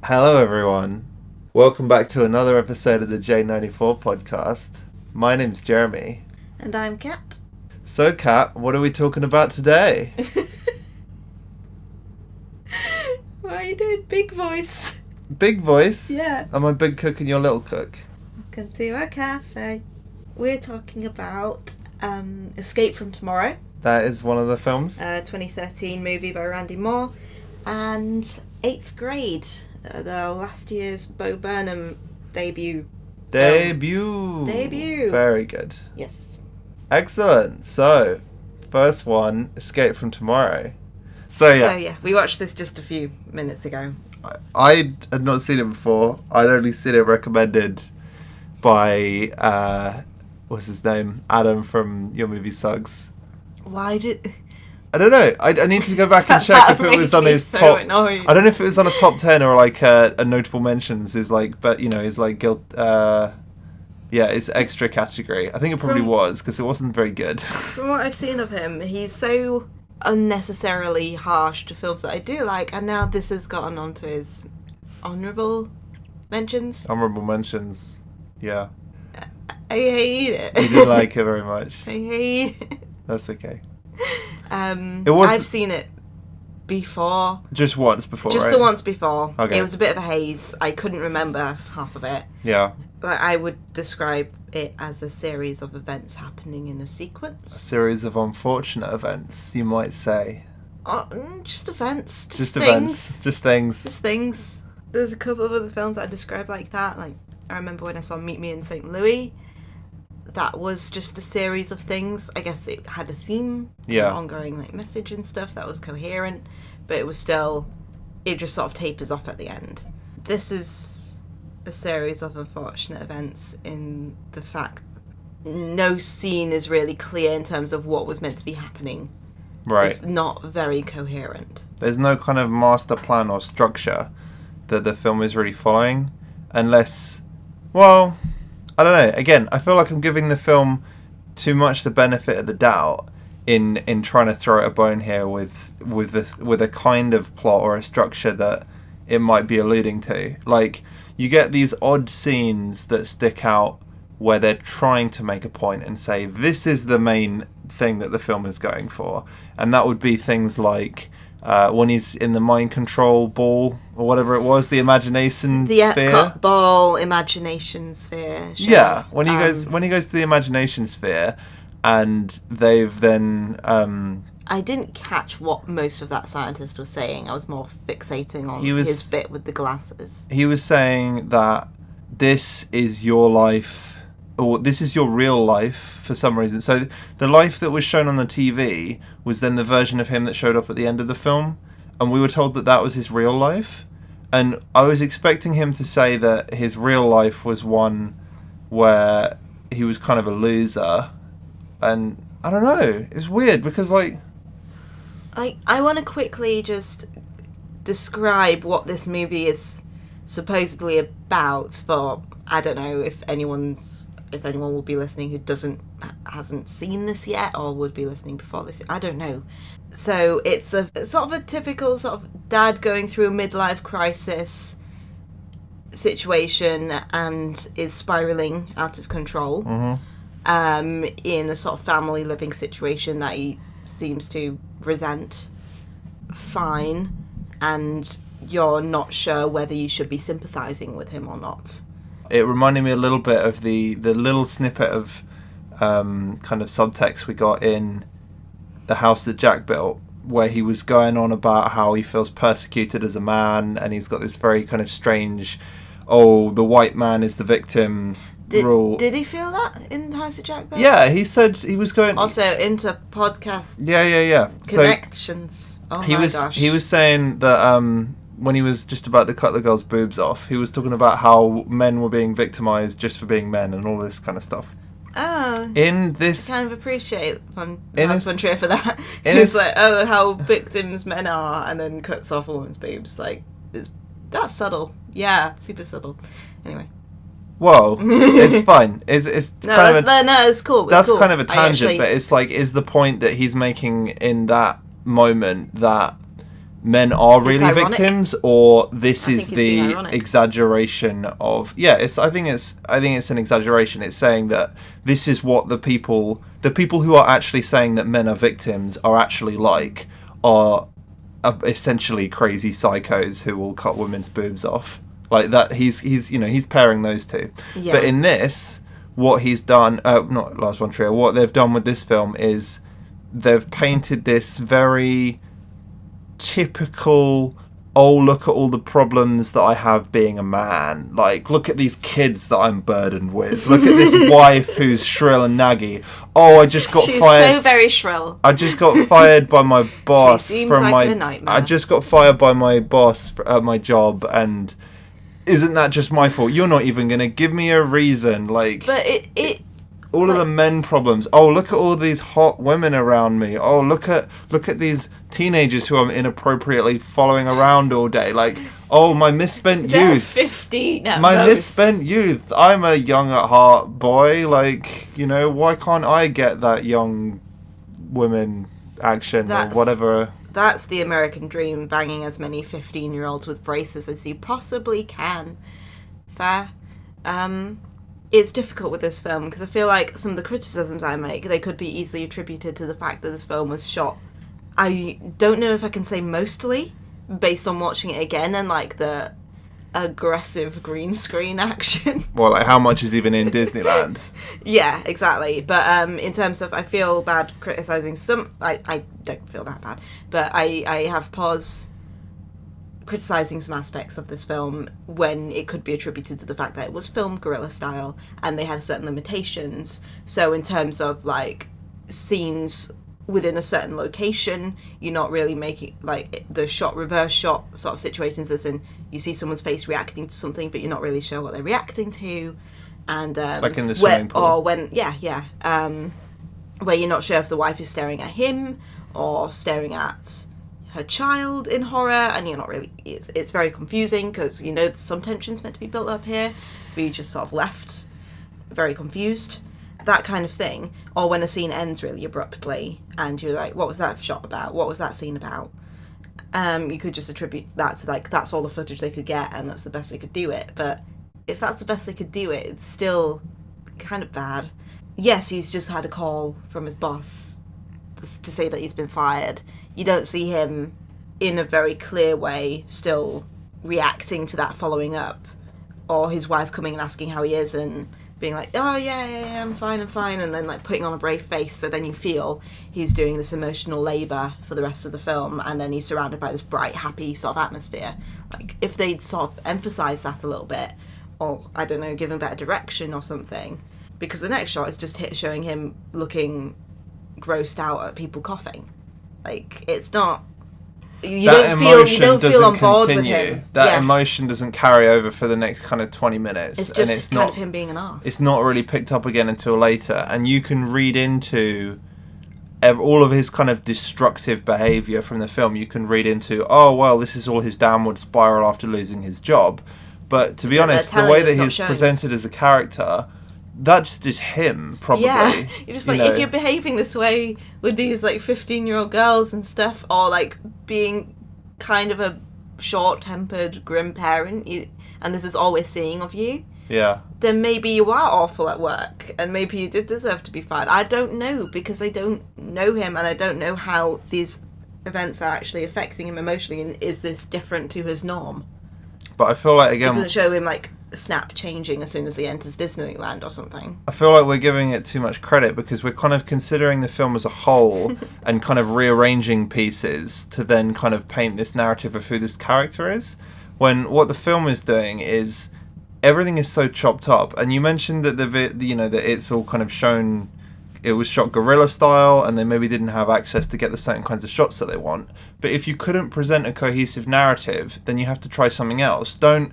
Hello everyone. Welcome back to another episode of the J94 podcast. My name's Jeremy. And I'm Kat. So Kat, what are we talking about today? Why are you doing big voice? Big voice? Yeah. Am I big cook and you're little cook? Welcome to our cafe. We're talking about Escape from Tomorrow. That is one of the films. 2013 movie by Randy Moore. And 8th Grade, the last year's Bo Burnham debut. Debut. Very good. Yes. Excellent. So, first one, Escape from Tomorrow. So yeah, we watched this just a few minutes ago. I had not seen it before. I'd only seen it recommended by, what's his name? Adam from Your Movie Suggs. Why did... I don't know. I need to go back and check if it was on his top. Annoyed. I don't know if it was on a top 10 or like a notable mentions. Is like, but you know, is like guilt. It's extra category. I think it probably was because it wasn't very good. From what I've seen of him, he's so unnecessarily harsh to films that I do like, and now this has gotten onto his honourable mentions. Honourable mentions. Yeah. I hate it. You didn't like it very much. I hate it. That's okay. I've seen it before. Just once before, Just right? the once before. Okay. It was a bit of a haze. I couldn't remember half of it. Yeah. Like, I would describe it as a series of events happening in a sequence. A series of unfortunate events, you might say. Just events. Just things. events. Just things. Just things. There's a couple of other films I describe like that. Like, I remember when I saw Meet Me in St. Louis. That was just a series of things. I guess it had a theme, an ongoing like message and stuff that was coherent, but it was still, it just sort of tapers off at the end. This is a series of unfortunate events in the fact no scene is really clear in terms of what was meant to be happening. Right. It's not very coherent. There's no kind of master plan or structure that the film is really following, unless, well, I don't know. Again, I feel like I'm giving the film too much the benefit of the doubt in trying to throw it a bone here with a kind of plot or a structure that it might be alluding to. Like, you get these odd scenes that stick out where they're trying to make a point and say, this is the main thing that the film is going for. And that would be things like when he's in the mind control ball or whatever it was, the imagination sphere. The Epcot ball imagination sphere. Sure. Yeah, when he goes to the imagination sphere, and they've then. I didn't catch what most of that scientist was saying. I was more fixating on his bit with the glasses. He was saying that this is your life, or this is your real life for some reason. So the life that was shown on the TV was then the version of him that showed up at the end of the film, and we were told that that was his real life. And I was expecting him to say that his real life was one where he was kind of a loser, and I don't know. It's weird because I want to quickly just describe what this movie is supposedly about for, I don't know if anyone will be listening who hasn't seen this yet or would be listening before this. I don't know. So it's a sort of a typical sort of dad going through a midlife crisis situation and is spiraling out of control. Mm-hmm. In a sort of family living situation that he seems to resent. Fine. And you're not sure whether you should be sympathising with him or not. It reminded me a little bit of the little snippet of kind of subtext we got in The House That Jack Built, where he was going on about how he feels persecuted as a man, and he's got this very kind of strange, the white man is the victim rule. Did he feel that in The House That Jack Built? Yeah, he said he was going... Also, into podcast Yeah. connections. So gosh. He was saying that... when he was just about to cut the girl's boobs off, he was talking about how men were being victimised just for being men and all this kind of stuff. Oh. In this... I kind of appreciate husband Trier for that. It's like, how victims men are, and then cuts off a woman's boobs. Like, that's subtle. Yeah, super subtle. Anyway. Well, it's fine. It's cool. That's kind of a tangent, but it's like, is the point that he's making in that moment that men are really ironic. victims, or this is it's the being ironic. exaggeration of I think it's an exaggeration. It's saying that this is what the people who are actually saying that men are victims are actually like are essentially crazy psychos who will cut women's boobs off. Like that, he's pairing those two. Yeah. But in this, what he's done, not Lars von Trier, what they've done with this film is they've painted this very typical, oh, look at all the problems that I have being a man. Like, look at these kids that I'm burdened with. Look at this wife who's shrill and naggy. Oh, I just got fired. She's so very shrill. I just got fired by my boss She seems from like my. a nightmare. I just got fired by my boss at my job, and isn't that just my fault? You're not even gonna give me a reason. Like, but it all of the men problems. Oh, look at all these hot women around me. Oh, look at these teenagers who I'm inappropriately following around all day. Like, oh, my misspent they're youth. 15 at My most. misspent youth. I'm a young at heart boy. Like, why can't I get that young women action or whatever? That's the American dream, banging as many 15-year-olds with braces as you possibly can. Fair. It's difficult with this film because I feel like some of the criticisms I make, they could be easily attributed to the fact that this film was shot. I don't know if I can say mostly, based on watching it again and like the aggressive green screen action. Well, like how much is even in Disneyland? Yeah, exactly. But in terms of, I feel bad criticising some. I don't feel that bad, but I have pause criticising some aspects of this film when it could be attributed to the fact that it was filmed guerrilla style and they had certain limitations. So in terms of like scenes within a certain location, you're not really making like the reverse shot sort of situations, as in you see someone's face reacting to something but you're not really sure what they're reacting to, and like in the swimming pool, or when where you're not sure if the wife is staring at him or staring at her child in horror, and you're not really, it's very confusing because some tension's meant to be built up here but you just sort of left very confused, that kind of thing. Or when a scene ends really abruptly and you're like, what was that shot about, what was that scene about? You could just attribute that to like, that's all the footage they could get and that's the best they could do it. But if that's the best they could do it, it's still kind of bad. Yes, he's just had a call from his boss to say that he's been fired. You don't see him in a very clear way still reacting to that following up, or his wife coming and asking how he is and being like, oh yeah, I'm fine, and then like putting on a brave face, so then you feel he's doing this emotional labour for the rest of the film, and then he's surrounded by this bright, happy sort of atmosphere. Like, if they'd sort of emphasised that a little bit, or I don't know, given better direction or something, because the next shot is just showing him looking grossed out at people coughing. Like, it's not, you don't feel on board with him. That emotion doesn't carry over for the next kind of 20 minutes. It's just and it's kind not, of him being an arse. It's not really picked up again until later, and you can read into all of his kind of destructive behaviour from the film. You can read into, oh well, this is all his downward spiral after losing his job. But to be honest, the way that he's presented as a character, that's just him, probably. Yeah, you're just like, if you're behaving this way with these like 15-year-old girls and stuff, or like being kind of a short-tempered, grim parent, and this is all we're seeing of you, then maybe you are awful at work, and maybe you did deserve to be fired. I don't know, because I don't know him, and I don't know how these events are actually affecting him emotionally, and is this different to his norm? But I feel like, again, it doesn't show him like snap changing as soon as he enters Disneyland or something. I feel like we're giving it too much credit because we're kind of considering the film as a whole and kind of rearranging pieces to then kind of paint this narrative of who this character is, when what the film is doing is everything is so chopped up. And you mentioned that that it's all kind of shown, it was shot guerrilla style, and they maybe didn't have access to get the certain kinds of shots that they want. But if you couldn't present a cohesive narrative, then you have to try something else. Don't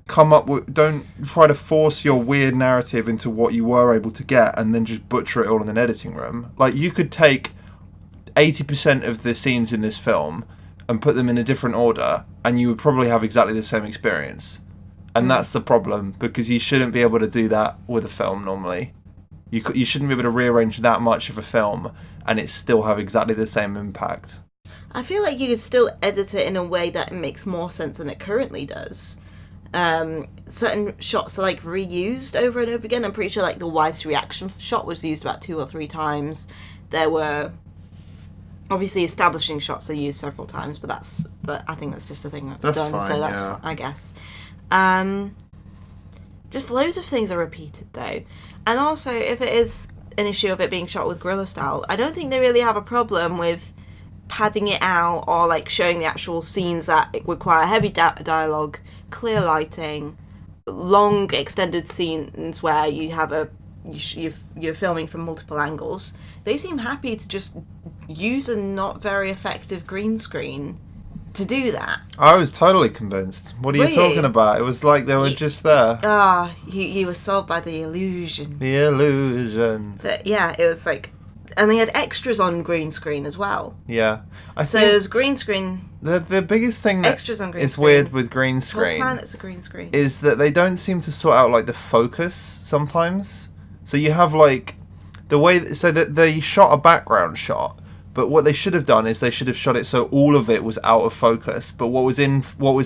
try to force your weird narrative into what you were able to get and then just butcher it all in an editing room. Like, you could take 80% of the scenes in this film and put them in a different order, and you would probably have exactly the same experience. And that's the problem, because you shouldn't be able to do that with a film normally. You shouldn't be able to rearrange that much of a film and it still have exactly the same impact. I feel like you could still edit it in a way that makes more sense than it currently does. Certain shots are like reused over and over again. I'm pretty sure like the wife's reaction shot was used about 2 or 3 times. There were obviously establishing shots are used several times, but I think that's just a thing that's done. Fine, so that's yeah. I guess. Just loads of things are repeated though, and also if it is an issue of it being shot with guerrilla style, I don't think they really have a problem with padding it out or like showing the actual scenes that require heavy dialogue, clear lighting, long extended scenes where you have you're filming from multiple angles. They seem happy to just use a not very effective green screen to do that. I was totally convinced. What are you talking about? It was like they were just there. You were sold by the illusion. The illusion. But yeah, it was like, and they had extras on green screen as well. Yeah, so it was green screen. The biggest thing that extras on green is screen. weird with green screen. Whole planet's a green screen. Is that they don't seem to sort out like the focus sometimes. So you have like the way so that they shot a background shot. But what they should have done is they should have shot it so all of it was out of focus, but what was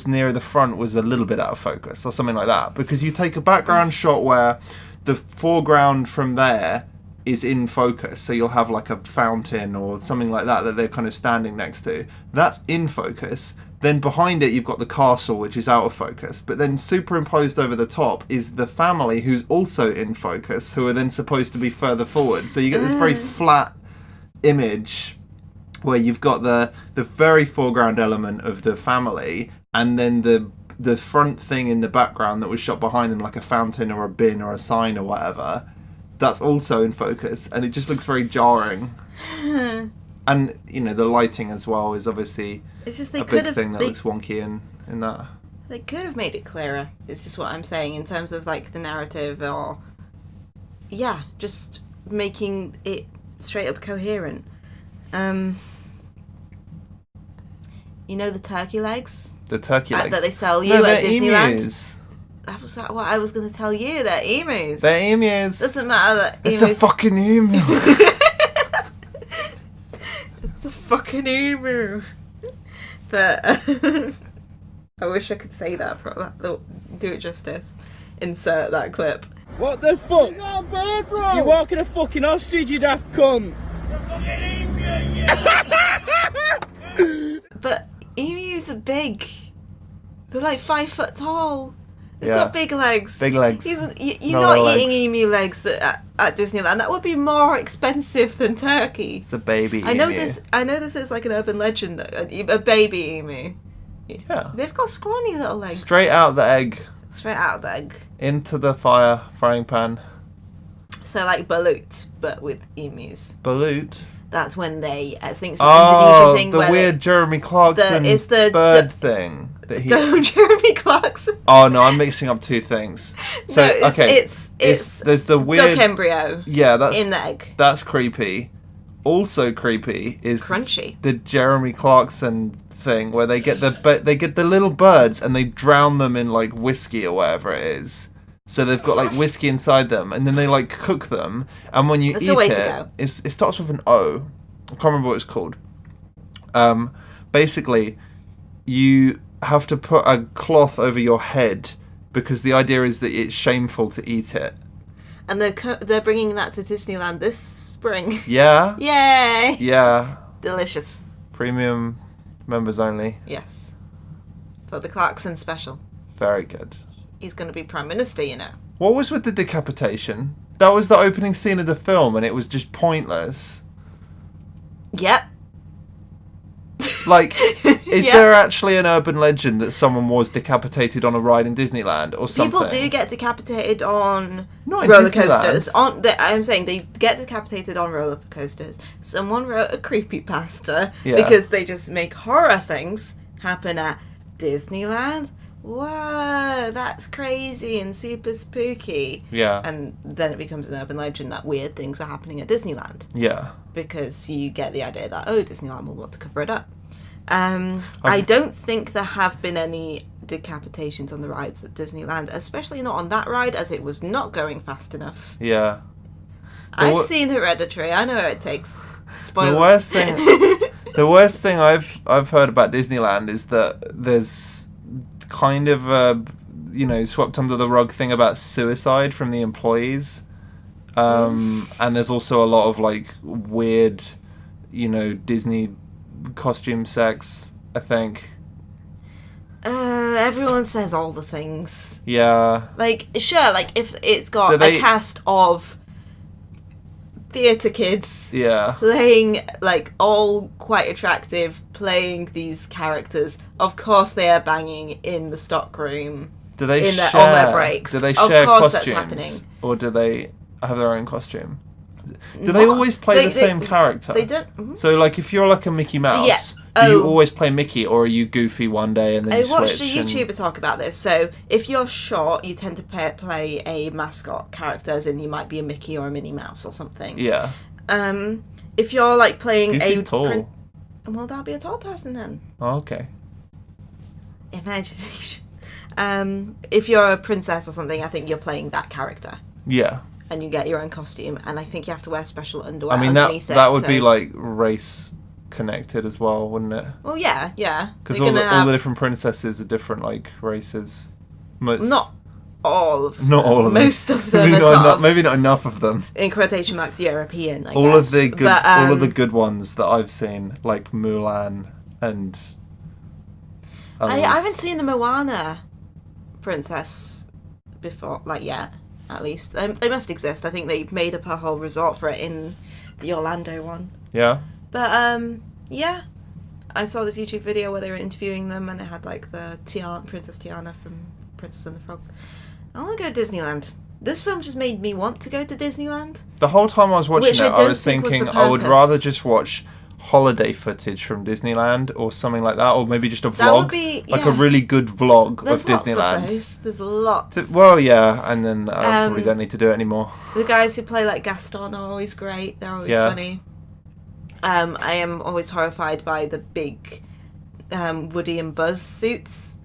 near the front was a little bit out of focus or something like that. Because you take a background shot where the foreground from there is in focus, so you'll have like a fountain or something like that they're kind of standing next to. That's in focus. Then behind it you've got the castle, which is out of focus. But then superimposed over the top is the family, who's also in focus, who are then supposed to be further forward. So you get this very flat image where you've got the very foreground element of the family and then the front thing in the background that was shot behind them, like a fountain or a bin or a sign or whatever, that's also in focus, and it just looks very jarring. And you know, the lighting as well is obviously it's just a big thing that looks wonky in that. They could have made it clearer. It's just what I'm saying in terms of like the narrative, or just making it straight up coherent. You know the turkey legs? The turkey legs that they sell you at Disneyland? Emus. That was what I was going to tell you. They're emus. They're emus. Doesn't matter that It's emus... a fucking emu. It's a fucking emu. But I wish I could say that. Do it justice. Insert that clip. What the fuck? You're not a bird, bro. You're walking a fucking ostrich, you daft cunt. It's a fucking emu, But emus are big. They're like 5 foot tall. They've got big legs. Big legs. You're not eating emu legs at Disneyland. That would be more expensive than turkey. It's a baby emu. I know this is like an urban legend. A baby emu. Yeah. They've got scrawny little legs. Straight out the egg. Straight out of the egg. Into the frying pan. So like balut, but with emus. Balut? That's when they, I think it's an Indonesian thing. The where weird Jeremy Clarkson bird thing. Jeremy Clarkson. Oh no, I'm mixing up two things. So no, it's there's the weird duck embryo. Yeah, that's in the egg. That's creepy. Also creepy is crunchy. The Jeremy Clarkson thing where they get the little birds and they drown them in like whiskey or whatever it is. So they've got like whiskey inside them, and then they like cook them, and when you eat it starts with an O. I can't remember what it's called. Basically, you have to put a cloth over your head because the idea is that it's shameful to eat it. And they're bringing that to Disneyland this spring. Yeah. Yay! Yeah. Delicious. Premium members only. Yes. For the Clarkson special. Very good. He's going to be Prime Minister, you know. What was with the decapitation? That was the opening scene of the film, and it was just pointless. Yep. Like, is there actually an urban legend that someone was decapitated on a ride in Disneyland or something? People do get decapitated on Not roller Disneyland. coasters. I'm saying they get decapitated on roller coasters. Someone wrote a creepypasta because they just make horror things happen at Disneyland. Whoa, that's crazy and super spooky. Yeah. And then it becomes an urban legend that weird things are happening at Disneyland. Yeah. Because you get the idea that, Disneyland will want to cover it up. I don't think there have been any decapitations on the rides at Disneyland, especially not on that ride, as it was not going fast enough. Yeah. I've seen Hereditary. I know what it takes. Spoilers. The worst thing... The worst thing I've heard about Disneyland is that there's kind of a, swept under the rug thing about suicide from the employees. And there's also a lot of like weird, Disney costume sex, I think. Everyone says all the things. Yeah. Like, sure, like if it's got a cast of theatre kids playing, like, all quite attractive, playing these characters, of course they are banging in the stockroom. Do they on their breaks? Do they share course costumes? That's happening. Or do they have their own costume? Do they always play the same character? They don't. Mm-hmm. So, like, if you're like a Mickey Mouse, do you always play Mickey, or are you Goofy one day and then you switch? I watched a YouTuber talk about this. So, if you're short, you tend to play a mascot character, as in you might be a Mickey or a Minnie Mouse or something. Yeah. If you're like playing Goofy's tall. Well, that'll be a tall person then. Oh, okay. Imagination. If you're a princess or something, I think you're playing that character. Yeah. And you get your own costume, and I think you have to wear special underwear. I mean, that would be like race connected as well, wouldn't it? Well, yeah. Because all the different princesses are different, like, races. Not all of them. Not all of them. Most of them are maybe not enough of them. In quotation marks, European, I all guess. All of the good ones that I've seen, like Mulan and I haven't seen the Moana princess before, like, yet. At least they must exist. I think they made up a whole resort for it in the Orlando one. Yeah. But yeah, I saw this YouTube video where they were interviewing them, and they had like the Princess Tiana from Princess and the Frog. I want to go to Disneyland. This film just made me want to go to Disneyland. The whole time I was watching it, I was thinking I would rather just watch holiday footage from Disneyland or something like that, or maybe just a vlog. That would be, like a really good vlog of Disneyland. There's lots. Well, yeah, and then I probably don't need to do it anymore. The guys who play like Gaston are always great. They're always funny. I am always horrified by the big Woody and Buzz suits.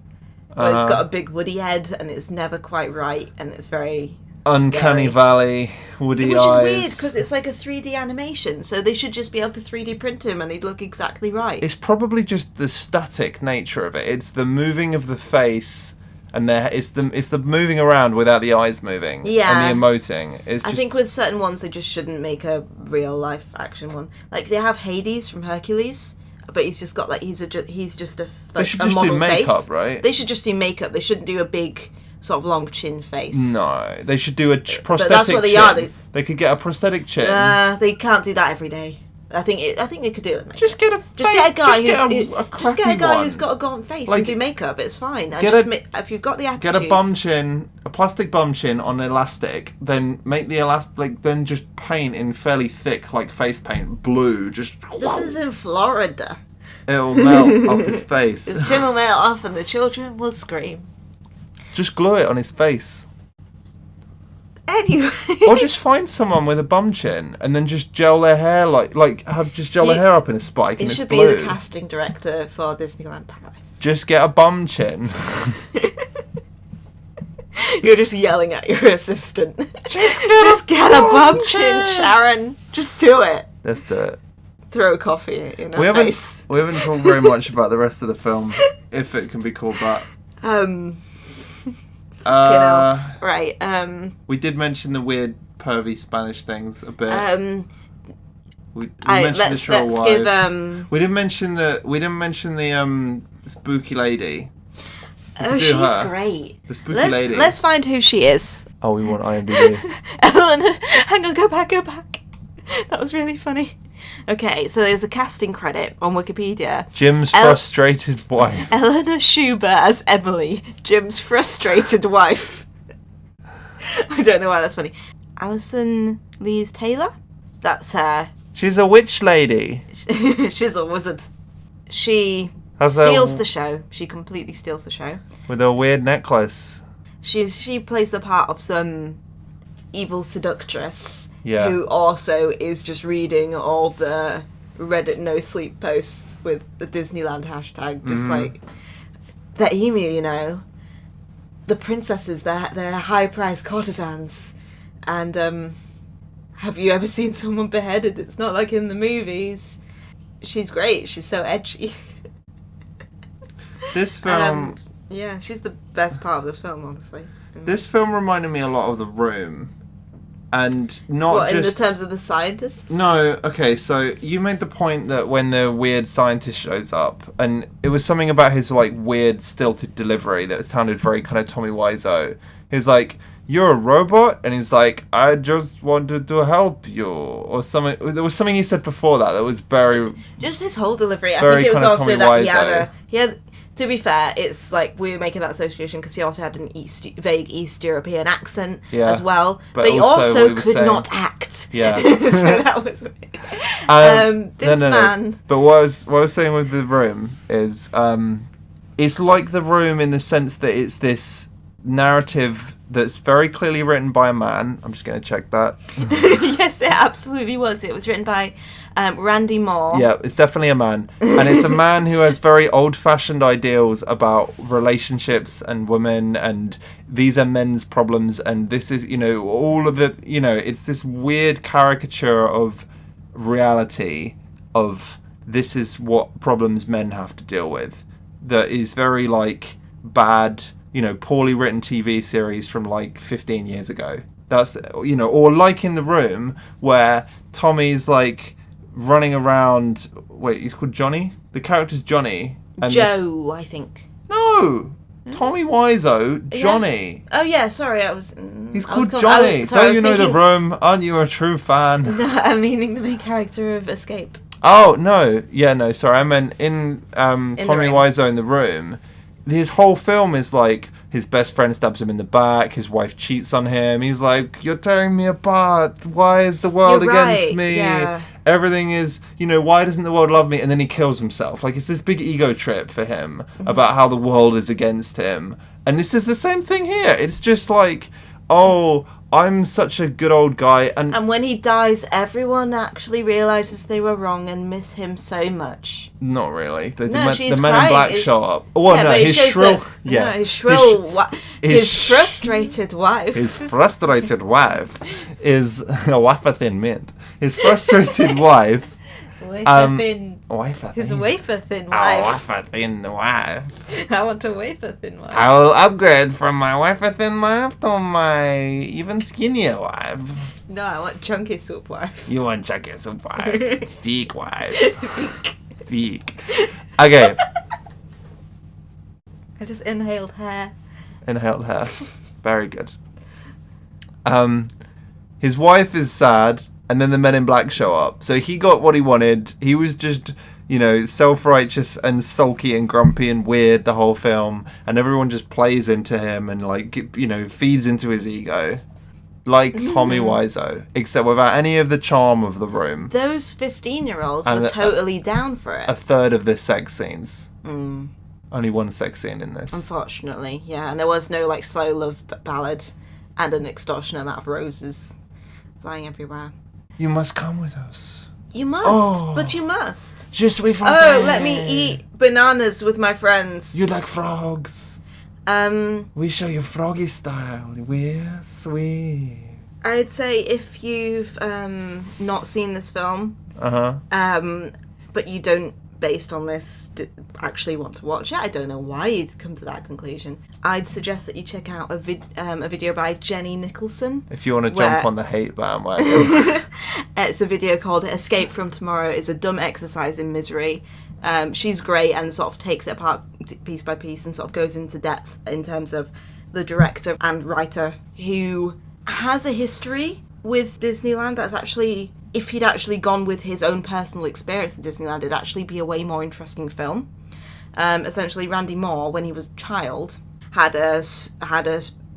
Well, it's got a big Woody head, and it's never quite right, and it's very Uncanny Valley, Woody eyes. Which is weird, because it's like a 3D animation, so they should just be able to 3D print him and he'd look exactly right. It's probably just the static nature of it. It's the moving of the face, and it's the moving around without the eyes moving. Yeah. And the emoting. I think with certain ones, they just shouldn't make a real-life action one. Like, they have Hades from Hercules, but he's just got, like, he's just a they should a just model do makeup, face. Right? They should just do makeup. They shouldn't do a big sort of long chin face. No, they should do a prosthetic but that's what they chin. are. They could get a prosthetic chin. They can't do that every day. I think they could do it. Just get a guy who's got a gaunt face and do makeup. It's fine. If you've got the attitude, get a bum chin, a plastic bum chin on elastic. Then make the elastic. Then just paint in fairly thick, like face paint, blue. This is in Florida. It'll melt off his face. His chin will melt off, and the children will scream. Just glue it on his face. Anyway. Or just find someone with a bum chin and then just gel their hair their hair up in a spike. You should be the casting director for Disneyland Paris. Just get a bum chin. You're just yelling at your assistant. Just get a bum chin, Sharon. Just do it. Let's do it. Throw coffee in her face. We haven't talked very much about the rest of the film, if it can be called that. Right. We did mention the weird pervy Spanish things a bit. We mentioned the troll wife. We didn't mention the spooky lady. Oh, she's great. The spooky lady. Let's find who she is. Oh, we want IMDb. Eleanor, hang on, go back. That was really funny. Okay, so there's a casting credit on Wikipedia. Jim's frustrated wife. Eleanor Schubert as Emily, Jim's frustrated wife. I don't know why that's funny. Alison Lees Taylor? That's her. She's a witch lady. She's a wizard. She steals the show. She completely steals the show. With a weird necklace. She plays the part of some evil seductress. Yeah. Who also is just reading all the Reddit no sleep posts with the Disneyland hashtag, just like the emu, the princesses, they're high-priced courtesans, and have you ever seen someone beheaded? It's not like in the movies. she's great. She's so edgy. This film... yeah, she's the best part of this film, honestly. This film reminded me a lot of The Room. And not what, just... in the terms of the scientists? No, okay, so you made the point that when the weird scientist shows up, and it was something about his, like, weird, stilted delivery that sounded very kind of Tommy Wiseau. He was like, "You're a robot?" And he's like, "I just wanted to help you." Or something. There was something he said before that was very... Just his whole delivery. I very think it was kind of also Tommy that Wiseau. he had... To be fair, it's like we were making that association because he also had an vague East European accent as well. But he also could not act. Yeah. So that was... this man... But what I was saying with The Room is... it's like The Room in the sense that it's this narrative that's very clearly written by a man. I'm just going to check that. Yes, it absolutely was. It was written by Randy Moore. Yeah, it's definitely a man. And it's a man who has very old-fashioned ideals about relationships and women, and these are men's problems, and this is, all of the, it's this weird caricature of reality of this is what problems men have to deal with that is very, like, bad... poorly written TV series from like 15 years ago. That's, or like in The Room where Tommy's like running around. Wait, he's called Johnny? The character's Johnny. And Joe, I think. No! Tommy Wiseau, Johnny. Yeah. Oh yeah, sorry, I was... He's called Johnny. Don't you know The Room? Aren't you a true fan? No, I'm meaning the main character of Escape. Oh, no. Yeah, no, sorry. I meant in Tommy Wiseau in The Room... His whole film is like his best friend stabs him in the back, his wife cheats on him, he's like, "You're tearing me apart, why is the world against me?" Yeah. Everything is, why doesn't the world love me? And then he kills himself. Like, it's this big ego trip for him about how the world is against him. And this is the same thing here. It's just like, oh, I'm such a good old guy. And when he dies, everyone actually realises they were wrong and miss him so much. Not really. The she's men in black show up. Well, yeah, no, his shrill... his frustrated wife. His frustrated wife is a wafer thin mint. His frustrated wife... His wafer thin wife. Wafer thin wife. I want a wafer thin wife. I will upgrade from my wafer thin wife to my even skinnier wife. No, I want chunky soup wife. You want chunky soup wife. Thick wife. Thick. Okay. I just inhaled hair. Inhaled hair. Very good. His wife is sad. And then the men in black show up. So he got what he wanted. He was just, self-righteous and sulky and grumpy and weird the whole film. And everyone just plays into him and, feeds into his ego. Like Tommy Wiseau. Except without any of the charm of The Room. Those 15-year-olds were totally down for it. A third of the sex scenes. Only one sex scene in this. Unfortunately, yeah. And there was no, slow love ballad and an extortionate amount of roses flying everywhere. You must come with us. You must, but you must. Je suis français. Oh, let me eat bananas with my friends. You like frogs. We show you froggy style. We're sweet. I'd say if you've not seen this film, but you don't, based on this, actually want to watch it, I don't know why you'd come to that conclusion. I'd suggest that you check out a video by Jenny Nicholson. If you want to jump on the hate bandwagon. It's a video called Escape from Tomorrow. It's a dumb exercise in misery. She's great and sort of takes it apart piece by piece and sort of goes into depth in terms of the director and writer who has a history with Disneyland that's actually... If he'd actually gone with his own personal experience in Disneyland, it'd actually be a way more interesting film. Essentially, Randy Moore, when he was a child, had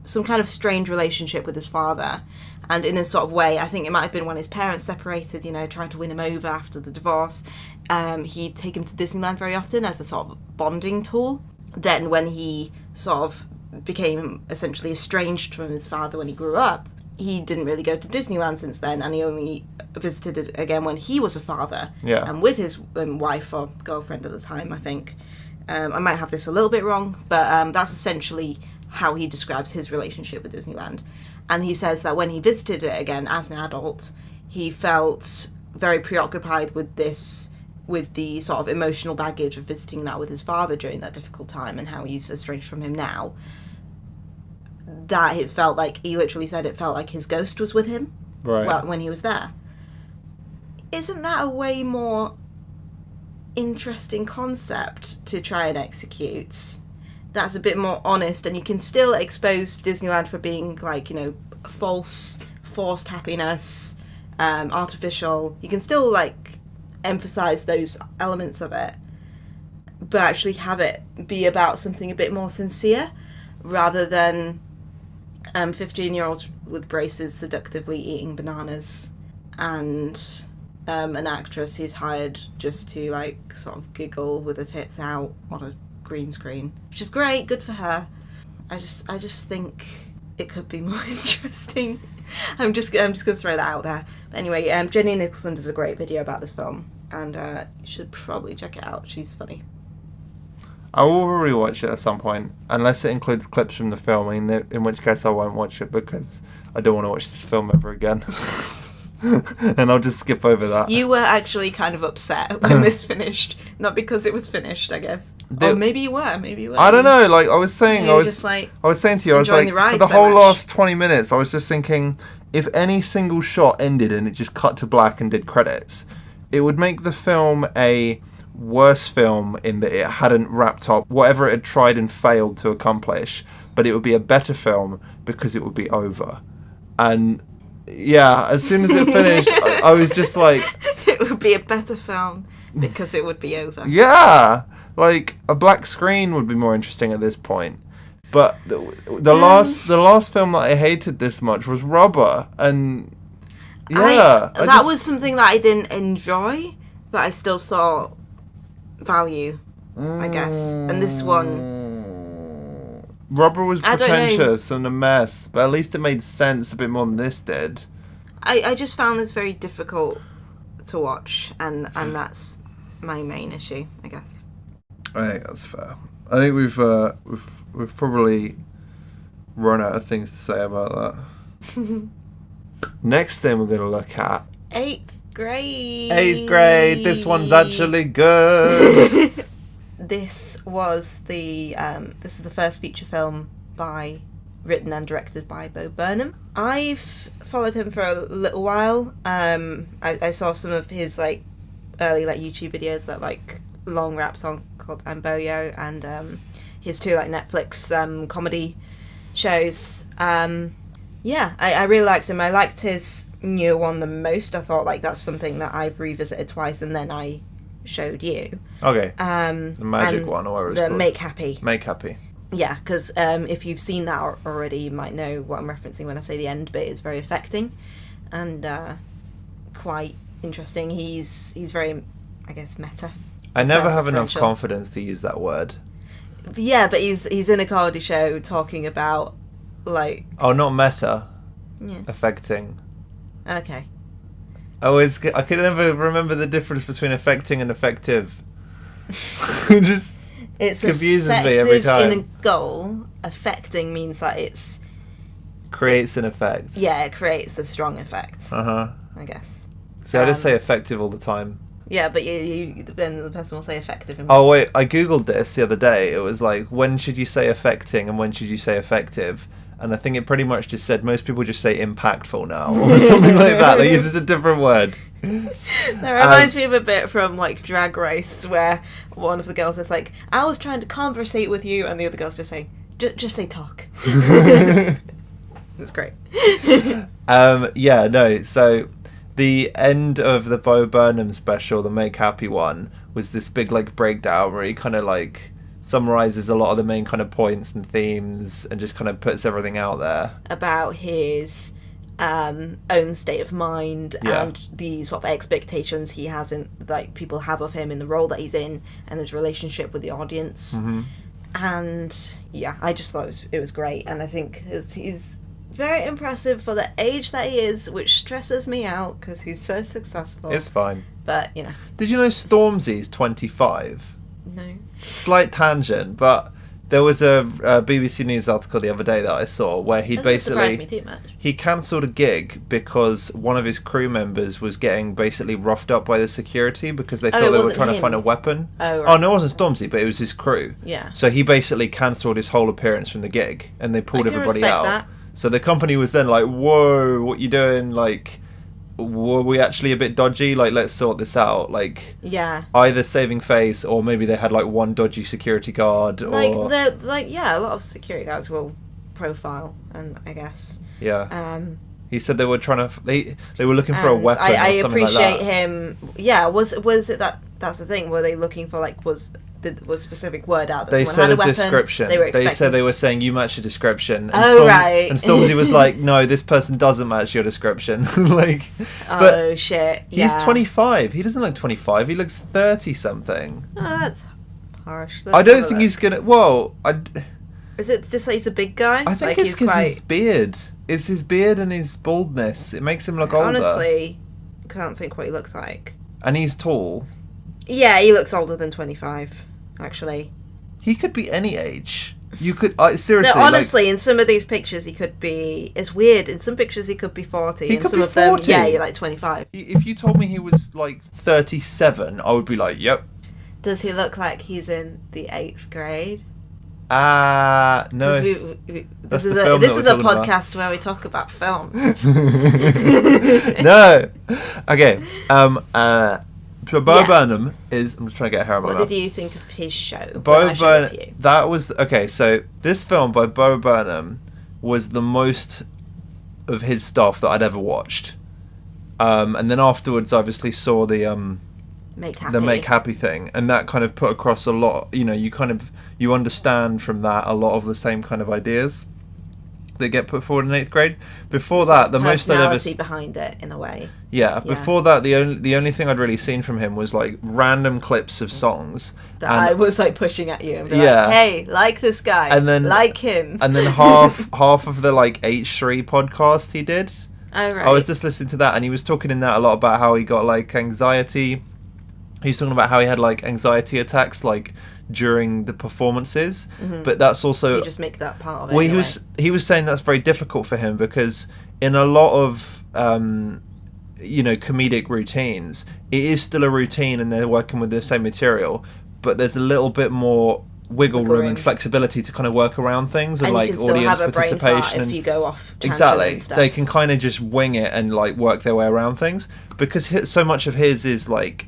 some kind of strange relationship with his father. And in a sort of way, I think it might have been when his parents separated, trying to win him over after the divorce. He'd take him to Disneyland very often as a sort of bonding tool. Then when he sort of became essentially estranged from his father when he grew up, he didn't really go to Disneyland since then, and he only visited it again when he was a father. Yeah. And with his wife or girlfriend at the time, I think. I might have this a little bit wrong, but that's essentially how he describes his relationship with Disneyland. And he says that when he visited it again as an adult, he felt very preoccupied with this with the sort of emotional baggage of visiting that with his father during that difficult time and how he's estranged from him now, that it felt like, he literally said it felt like his ghost was with him when he was there. Isn't that a way more interesting concept to try and execute? That's a bit more honest, and you can still expose Disneyland for being like, you know, false, forced happiness, artificial. You can still like emphasize those elements of it, but actually have it be about something a bit more sincere, rather than 15-year-olds with braces seductively eating bananas and an actress who's hired just to like sort of giggle with her tits out on a green screen, which is great, good for her. I just think it could be more interesting. I'm just gonna throw that out there. But anyway, Jenny Nicholson does a great video about this film, and you should probably check it out. She's funny. I will rewatch it at some point, unless it includes clips from the film, in which case I won't watch it because I don't want to watch this film ever again. And I'll just skip over that. You were actually kind of upset when this finished, not because it was finished, I guess. Or maybe you were. I don't know. Like I was saying, I was saying to you, I was like, for the whole last 20 minutes, I was just thinking, if any single shot ended and it just cut to black and did credits, it would make the film a worse film in that it hadn't wrapped up whatever it had tried and failed to accomplish, but it would be a better film because it would be over. And yeah, as soon as it finished, I was just like, it would be a better film because it would be over. Yeah, like a black screen would be more interesting at this point. But the last film that I hated this much was Rubber, and that was something that I didn't enjoy, but I still saw value, I guess. And this one, Rubber was pretentious and a mess, but at least it made sense a bit more than this did. I just found this very difficult to watch, and that's my main issue, I guess. I think that's fair. I think we've probably run out of things to say about that. Next thing we're going to look at 8th grade. 8th grade. This one's actually good. This was this is the first feature film written and directed by Burnham. I've followed him for a little while. I saw some of his like early like YouTube videos, that like long rap song called Amboyo, and his 2 like Netflix comedy shows. I really liked him. I liked his new one the most. I thought like that's something that I've revisited twice, and then I showed you. Okay. The magic one, or whatever it's called. Make Happy. Make Happy. Yeah, because if you've seen that already, you might know what I'm referencing when I say the end bit is very affecting and quite interesting. He's very, I guess, meta. I never have enough confidence to use that word. Yeah, but he's in a comedy show talking about like. Oh, not meta. Yeah. Affecting. Okay. I could never remember the difference between affecting and effective. It confuses me every time. In a goal, affecting means that it's creates an effect. Yeah, it creates a strong effect. I guess. So I just say effective all the time. Yeah, but you then the person will say effective. Oh wait, I googled this the other day. It was like, when should you say affecting and when should you say effective? And I think it pretty much just said most people just say impactful now or something like that. They use a different word. That reminds me of a bit from like Drag Race where one of the girls is like, I was trying to conversate with you, and the other girls just say, just say talk. That's great. So the end of the Bo Burnham special, the Make Happy one, was this big like breakdown where he kind of like summarizes a lot of the main kind of points and themes and just kind of puts everything out there about his own state of mind and the sort of expectations he has in like people have of him in the role that he's in and his relationship with the audience. And I just thought it was great, and I think he's very impressive for the age that he is, which stresses me out because he's so successful. It's fine, but did you know Stormzy's 25? No. Slight tangent, but There was a BBC News article the other day that I saw where he basically me too much. He cancelled a gig because one of his crew members was getting basically roughed up by the security because they thought they were trying to find a weapon. Oh, right. Oh no, it wasn't Stormzy, but it was his crew. Yeah. So he basically cancelled his whole appearance from the gig, and they pulled everybody out. That. So the company was then like, "Whoa, what you doing? Like, were we actually a bit dodgy? Like, let's sort this out." Like, yeah, either saving face, or maybe they had like one dodgy security guard, or a lot of security guards will profile, and I guess he said they were trying to they were looking for a weapon. I or something appreciate like that. him. Yeah, was it that's the thing? Were they looking for like was specific word out that they someone said had a a weapon? description. They said they were saying you match your description. And right. And Stormzy was like, no, this person doesn't match your description. Like, oh shit! Yeah. He's 25. He doesn't look 25. He looks 30 something. Oh, that's harsh. I don't think he's gonna. Well, is it just like he's a big guy? I think it's because his beard. It's his beard and his baldness. It makes him look older. Honestly, I can't think what he looks like. And he's tall. Yeah, he looks older than 25. Actually, he could be any age. You could seriously. No, honestly, in some of these pictures, he could be. It's weird. In some pictures, he could be 40. He in could some be of 40. them, yeah, you're like 25. If you told me he was like 37, I would be like, yep. Does he look like he's in the 8th grade? No. This is a podcast where we talk about films. No. Okay. So Bo Burnham is. I'm just trying to get a hair on my mouth. What did you think of his show? Bo Burnham. That was okay. So this film by Bo Burnham was the most of his stuff that I'd ever watched. And then afterwards, I obviously saw the Make Happy thing, and that kind of put across a lot. You know, you understand from that a lot of the same kind of ideas that get put forward in 8th grade. Before that, the most I'd ever behind it in a way. Yeah, before that, the only thing I'd really seen from him was like random clips of songs that I was like pushing at you and be like, "Hey, like this guy, and then like him." And then half of the like H3 podcast he did. Oh right. I was just listening to that, and he was talking in that a lot about how he got like anxiety. He was talking about how he had like anxiety attacks like during the performances, but that's also you just make that part of it. Well, he was saying that's very difficult for him because in a lot of comedic routines, it is still a routine and they're working with the same material, but there's a little bit more wiggle room and flexibility to kind of work around things and like audience participation. If you go off exactly, they can kind of just wing it and like work their way around things because so much of his is like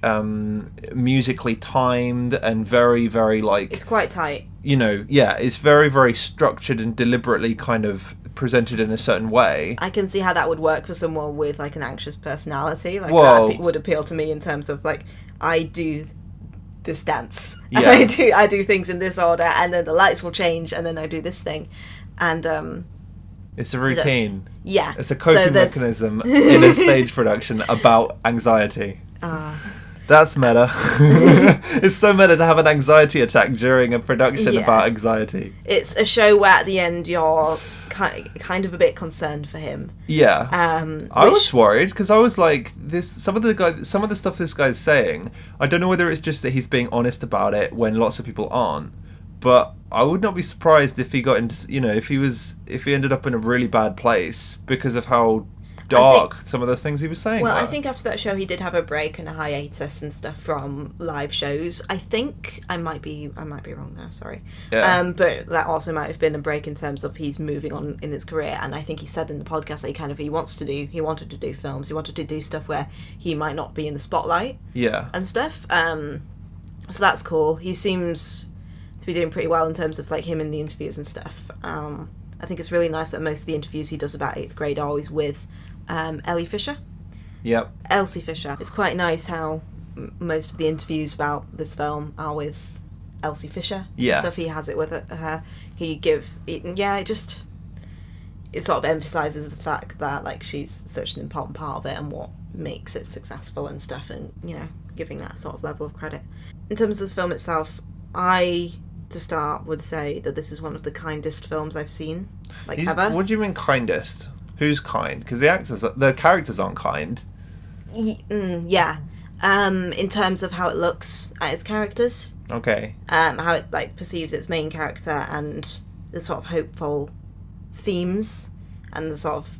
musically timed and very very like it's quite tight. It's very very structured and deliberately kind of presented in a certain way. I can see how that would work for someone with like an anxious personality. Like that would appeal to me in terms of like I do this dance and I do things in this order and then the lights will change and then I do this thing and it's a routine. It's a coping mechanism in a stage production about anxiety. That's meta. It's so meta to have an anxiety attack during a production about anxiety. It's a show where at the end you're kind of a bit concerned for him. I was worried because I was like, some of the stuff this guy's saying, I don't know whether it's just that he's being honest about it when lots of people aren't, but I would not be surprised if he got into if he ended up in a really bad place because of how dark some of the things he was saying. Well, I think after that show he did have a break and a hiatus and stuff from live shows. I think I might be wrong there, sorry. But that also might have been a break in terms of he's moving on in his career, and I think he said in the podcast that he wanted to do films, he wanted to do stuff where he might not be in the spotlight. And stuff. So that's cool. He seems to be doing pretty well in terms of like him in the interviews and stuff. I think it's really nice that most of the interviews he does about 8th grade are always with Elsie Fisher. Elsie Fisher. It's quite nice how most of the interviews about this film are with Elsie Fisher. And stuff. He has it with her. It sort of emphasises the fact that like she's such an important part of it and what makes it successful and stuff, and giving that sort of level of credit. In terms of the film itself, I to start would say that this is one of the kindest films I've seen ever. What do you mean kindest? Who's kind? Because the characters aren't kind. In terms of how it looks at its characters. Okay. How it like perceives its main character and the sort of hopeful themes and the sort of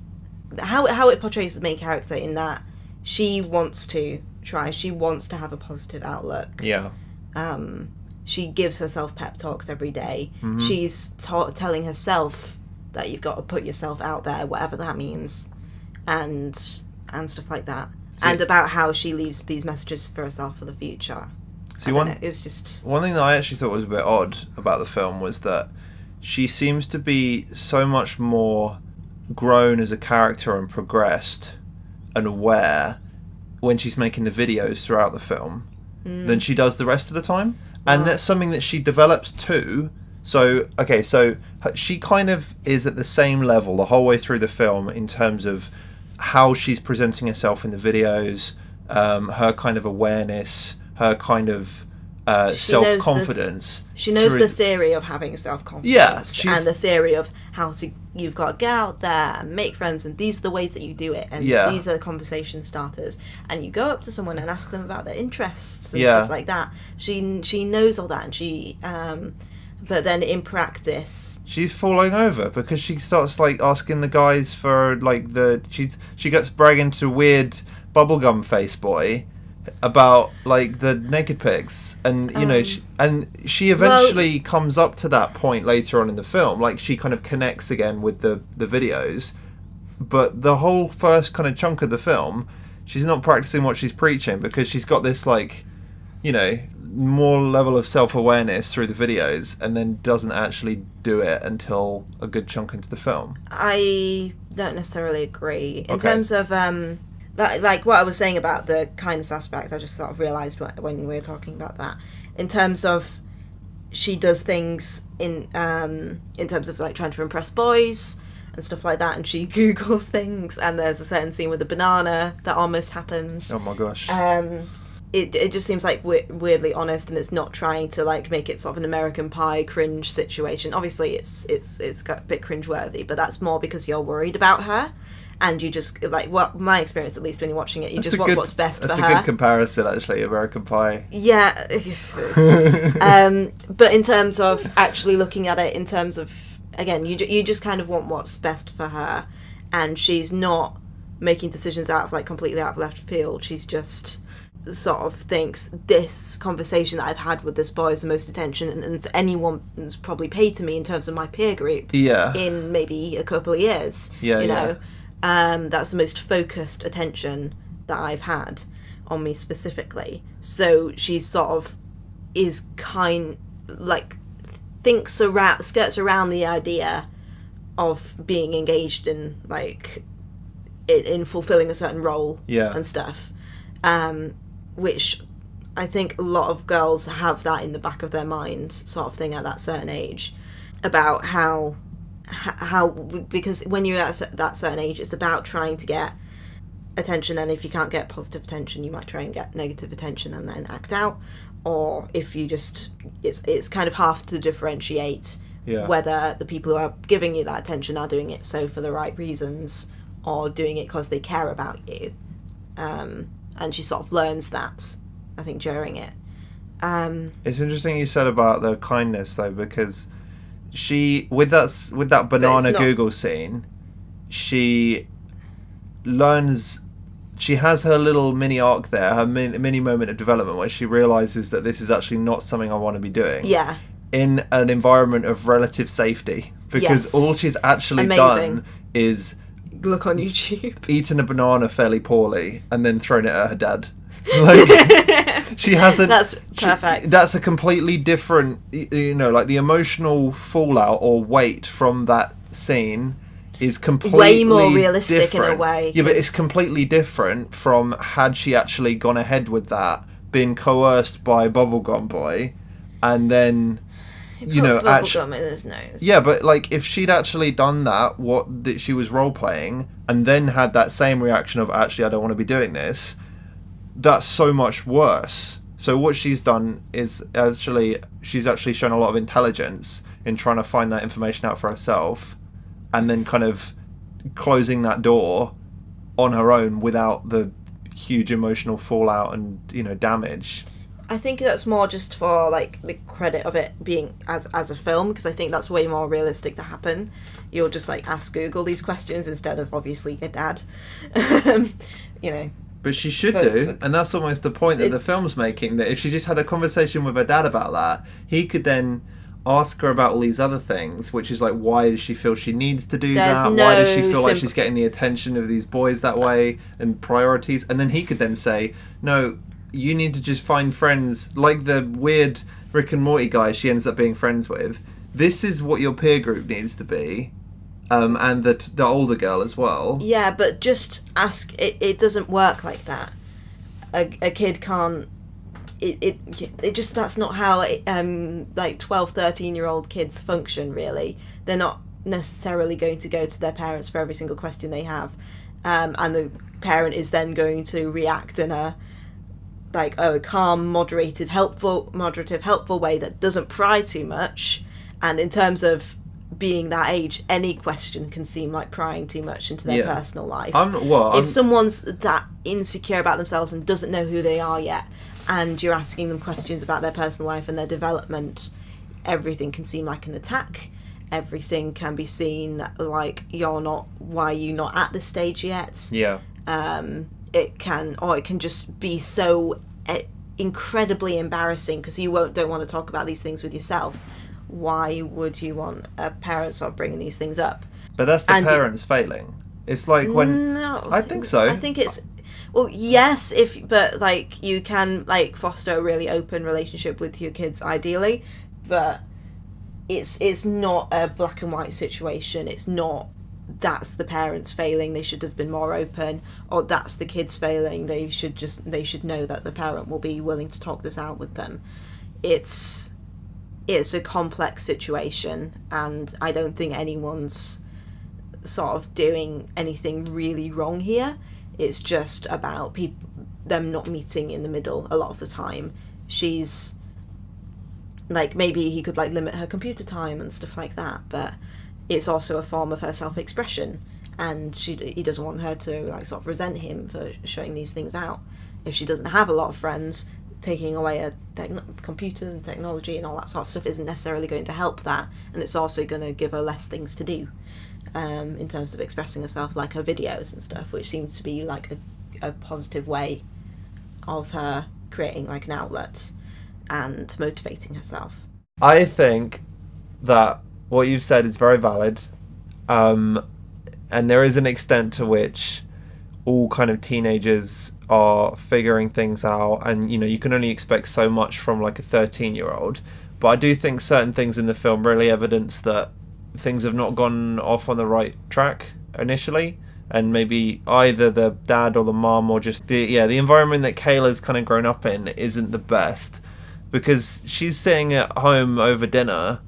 how it portrays the main character in that she wants to have a positive outlook. Yeah. She gives herself pep talks every day. Mm-hmm. She's telling herself that you've got to put yourself out there, whatever that means, and stuff like that. And about how she leaves these messages for herself for the future. See, it was just... One thing that I actually thought was a bit odd about the film was that she seems to be so much more grown as a character and progressed and aware when she's making the videos throughout the film than she does the rest of the time. And that's something that she develops too. So she kind of is at the same level the whole way through the film in terms of how she's presenting herself in the videos, her kind of awareness, her kind of self-confidence. She knows the theory of having self-confidence and the theory of how you've got to get out there and make friends, and these are the ways that you do it, and these are the conversation starters, and you go up to someone and ask them about their interests and stuff like that. She knows all that, and she but then in practice she's falling over because she starts like asking the guys for like she gets bragging to weird bubblegum face boy about like the naked pics, and you know she eventually comes up to that point later on in the film, like she kind of connects again with the videos, but the whole first kind of chunk of the film she's not practicing what she's preaching because she's got this like, you know, more level of self-awareness through the videos and then doesn't actually do it until a good chunk into the film. I don't necessarily agree in terms of like what I was saying about the kindness aspect. I just sort of realised when we were talking about that in terms of she does things in terms of like trying to impress boys and stuff like that, and she Googles things, and there's a certain scene with a banana that almost happens. Oh my gosh. It just seems like weirdly honest, and it's not trying to like make it sort of an American Pie cringe situation. Obviously it's got a bit cringeworthy, but that's more because you're worried about her, and you just like, well, my experience at least when you're watching it, you just want what's best for her. That's a good comparison, actually, American Pie. Yeah. But in terms of actually looking at it in terms of, again, you just kind of want what's best for her, and she's not making decisions out of like completely out of left field. She's just sort of thinks this conversation that I've had with this boy is the most attention and anyone's probably paid to me in terms of my peer group in maybe a couple of years. You know, that's the most focused attention that I've had on me specifically. So she sort of is skirts around the idea of being engaged in like in fulfilling a certain role and stuff. Which I think a lot of girls have that in the back of their mind, sort of thing, at that certain age, about how because when you're at that certain age, it's about trying to get attention, and if you can't get positive attention, you might try and get negative attention and then act out, or if you just it's kind of hard to differentiate whether the people who are giving you that attention are doing it so for the right reasons or doing it because they care about you. And she sort of learns that, I think, during it. It's interesting you said about the kindness, though, because she, with that banana Google scene, she learns, she has her little mini arc there, her mini moment of development where she realises that this is actually not something I want to be doing. Yeah. In an environment of relative safety, because all she's actually done is look on YouTube, eaten a banana fairly poorly, and then thrown it at her dad. Like, she hasn't. That's perfect. That's a completely different, you know, like the emotional fallout or weight from that scene is completely way more realistic different. In a way. Yeah, but it's completely different from had she actually gone ahead with that, been coerced by Bubblegum Boy, and then. You know, bubblegum in his nose. Yeah, but like if she'd actually done that, that she was role playing, and then had that same reaction of actually I don't want to be doing this, that's so much worse. So what she's done is she's actually shown a lot of intelligence in trying to find that information out for herself, and then kind of closing that door on her own without the huge emotional fallout and, you know, damage. I think that's more just for, like, the credit of it being as a film, because I think that's way more realistic to happen. You'll just, like, ask Google these questions instead of, obviously, your dad. You know. But she should do, and that's almost the point that the film's making, that if she just had a conversation with her dad about that, he could then ask her about all these other things, which is like, why does she feel she needs to do that? Why does she feel like she's getting the attention of these boys that way, and priorities? And then he could then say, no, you need to just find friends, like the weird Rick and Morty guy she ends up being friends with. This is what your peer group needs to be. And the older girl as well. Yeah, but just ask. It doesn't work like that. A kid can't. It just, that's not how like 12, 13-year-old kids function, really. They're not necessarily going to go to their parents for every single question they have, and the parent is then going to react in a calm, moderative, helpful way that doesn't pry too much. And in terms of being that age, any question can seem like prying too much into their personal life. If someone's that insecure about themselves and doesn't know who they are yet, and you're asking them questions about their personal life and their development, everything can seem like an attack. Everything can be seen like, why are you not at this stage yet? Yeah. It can just be so incredibly embarrassing because you don't want to talk about these things with yourself. Why would you want a parent sort of bringing these things up? But that's the parents failing. It's like when... No. I think so. I think it's... Well, yes, but like you can like foster a really open relationship with your kids ideally, but it's not a black and white situation. It's not that's the parents failing, they should have been more open, or that's the kids failing, they should know that the parent will be willing to talk this out with them. It's a complex situation, and I don't think anyone's sort of doing anything really wrong here. It's just about them not meeting in the middle a lot of the time. She's like, maybe he could like limit her computer time and stuff like that, but it's also a form of her self-expression, and he doesn't want her to like sort of resent him for showing these things out. If she doesn't have a lot of friends, taking away a computer and technology and all that sort of stuff isn't necessarily going to help that, and it's also going to give her less things to do in terms of expressing herself, like her videos and stuff, which seems to be like a positive way of her creating like an outlet and motivating herself. I think that what you've said is very valid, and there is an extent to which all kind of teenagers are figuring things out, and you know, you can only expect so much from like a 13-year-old, but I do think certain things in the film really evidence that things have not gone off on the right track initially, and maybe either the dad or the mom or just the environment that Kayla's kind of grown up in isn't the best, because she's sitting at home over dinner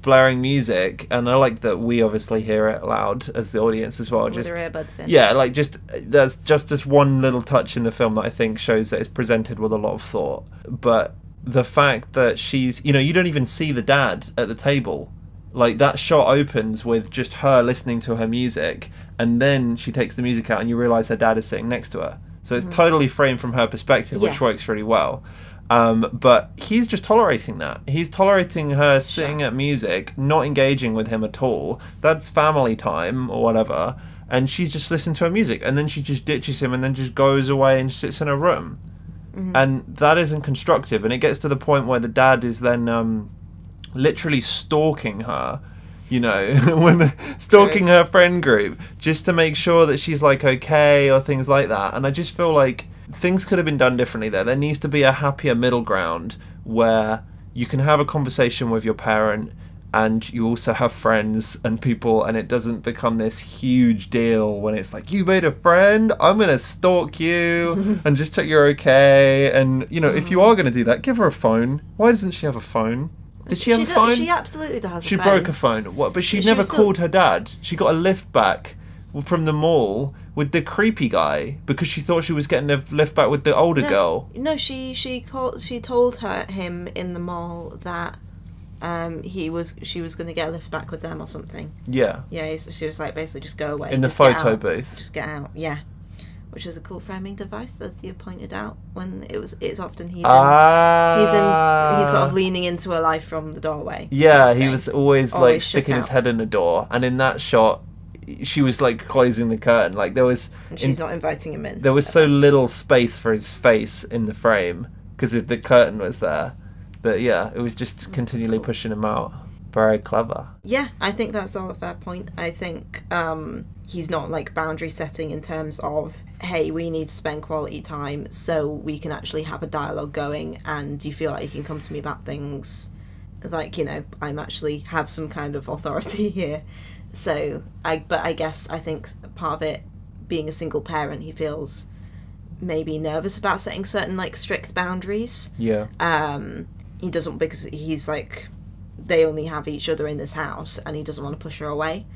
blaring music, and I like that we obviously hear it loud as the audience as well. With her earbuds in. Yeah, like there's just one little touch in the film that I think shows that it's presented with a lot of thought. But the fact that she's, you know, you don't even see the dad at the table. Like, that shot opens with just her listening to her music, and then she takes the music out and you realise her dad is sitting next to her. So it's totally framed from her perspective, which works really well. But he's just tolerating that. He's tolerating her sitting at music, not engaging with him at all. That's family time or whatever. And she's just listening to her music. And then she just ditches him and then just goes away and sits in her room. Mm-hmm. And that isn't constructive. And it gets to the point where the dad is then literally stalking her, you know, stalking her friend group just to make sure that she's like okay or things like that. And I just feel like things could have been done differently there. There needs to be a happier middle ground where you can have a conversation with your parent and you also have friends and people, and it doesn't become this huge deal when it's like, you made a friend, I'm going to stalk you and just check you're okay. And, you know, if you are going to do that, give her a phone. Why doesn't she have a phone? Did she have a phone? She absolutely does. She broke a phone. What? But she never called her dad. She got a lift back from the mall with the creepy guy because she thought she was getting a lift back with the older girl. No, she told him in the mall that she was going to get a lift back with them or something. Yeah. Yeah, she was like, basically just go away. In the photo booth. Just get out. Yeah. which is a cool framing device, as you pointed out. When it's often he's sort of leaning into her life from the doorway. Yeah, he was always like sticking his head in the door, and in that shot, she was like closing the curtain. Like there was, and she's not inviting him in. There was so little space for his face in the frame because the curtain was there. That it was just continually pushing him out. Very clever. Yeah, I think that's all a fair point. I think he's not like boundary setting in terms of, hey, we need to spend quality time so we can actually have a dialogue going, and you feel like you can come to me about things like, I'm actually have some kind of authority here. So I think part of it being a single parent, he feels maybe nervous about setting certain like strict boundaries. Yeah. He doesn't, because he's like, they only have each other in this house and he doesn't want to push her away.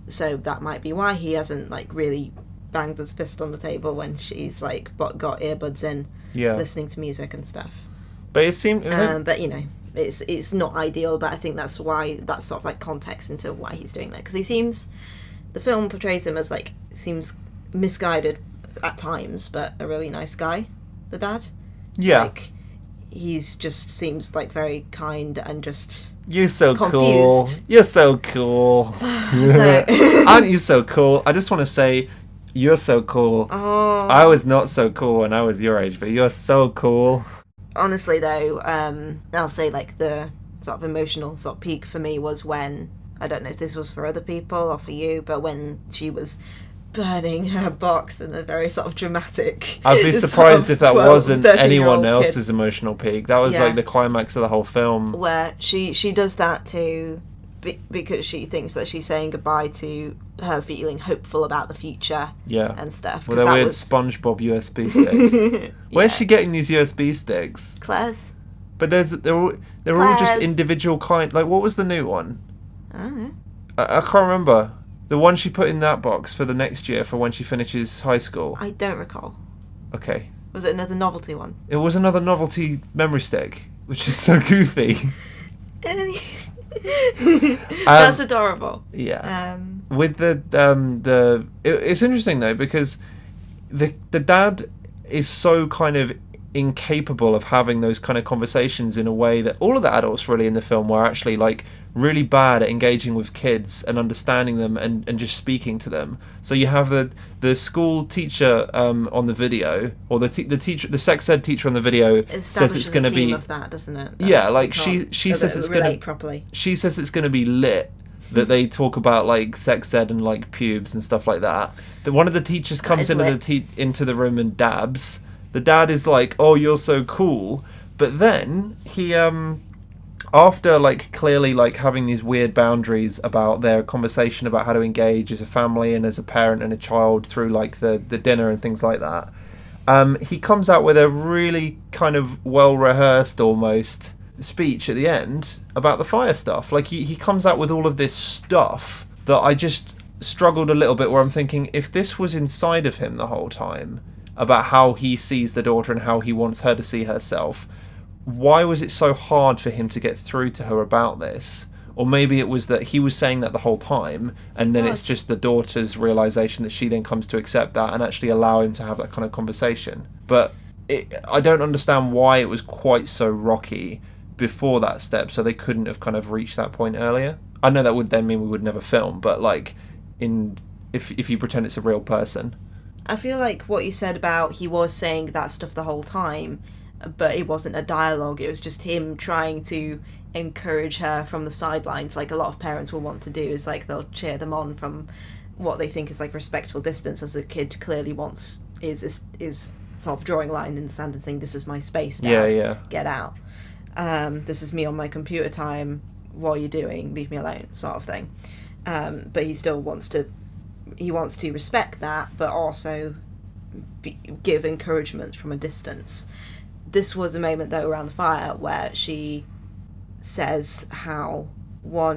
So that might be why he hasn't like really banged his fist on the table when she's like got earbuds in, listening to music and stuff. But it seemed but it's not ideal, but I think that's why, that's sort of like context into why he's doing that, because the film portrays him as like, seems misguided at times, but a really nice guy, the dad. Like, he's just seems like very kind and just you're so confused. Cool. You're so cool. Aren't you so cool? I just want to say, you're so cool. Oh. I was not so cool when I was your age, but you're so cool. Honestly, though, I'll say like the sort of emotional sort of peak for me was when, I don't know if this was for other people or for you, but when she was burning her box in a very sort of dramatic... I'd be surprised if that wasn't anyone else's emotional peak. That was like the climax of the whole film. Where she does that too because she thinks that she's saying goodbye to her feeling hopeful about the future and stuff. With a weird SpongeBob USB stick. Where's she getting these USB sticks? Claire's. But they're all just individual kind... Like, what was the new one? I don't know. I can't remember. The one she put in that box for the next year for when she finishes high school. I don't recall. Okay. Was it another novelty one? It was another novelty memory stick, which is so goofy. That's adorable. Yeah. With it's interesting though, because the dad is so kind of incapable of having those kind of conversations in a way that all of the adults really in the film were actually like really bad at engaging with kids and understanding them and just speaking to them. So you have the school teacher on the video, or the sex ed teacher on the video says it's going to be of that, doesn't it? Yeah, like she says it's going to properly. She says it's going to be lit, that they talk about like sex ed and like pubes and stuff like that. That one of the teachers comes into the room and dabs. The dad is like, "Oh, you're so cool," but then he after like clearly like having these weird boundaries about their conversation about how to engage as a family and as a parent and a child through like the dinner and things like that, he comes out with a really kind of well rehearsed almost speech at the end about the fire stuff. Like he comes out with all of this stuff that I just struggled a little bit, where I'm thinking, if this was inside of him the whole time about how he sees the daughter and how he wants her to see herself, why was it so hard for him to get through to her about this? Or maybe it was that he was saying that the whole time, and then it's just the daughter's realization that she then comes to accept that and actually allow him to have that kind of conversation. But I don't understand why it was quite so rocky before that step, so they couldn't have kind of reached that point earlier. I know that would then mean we would never film, but like if you pretend it's a real person. I feel like what you said about he was saying that stuff the whole time, but it wasn't a dialogue, it was just him trying to encourage her from the sidelines, like a lot of parents will want to do, is like they'll cheer them on from what they think is like respectful distance, as the kid clearly wants is sort of drawing a line in the sand and saying, "This is my space, Dad. Get out. This is me on my computer time. What are you doing? Leave me alone," sort of thing. But he still wants to respect that, but also give encouragement from a distance. This was a moment though around the fire where she says how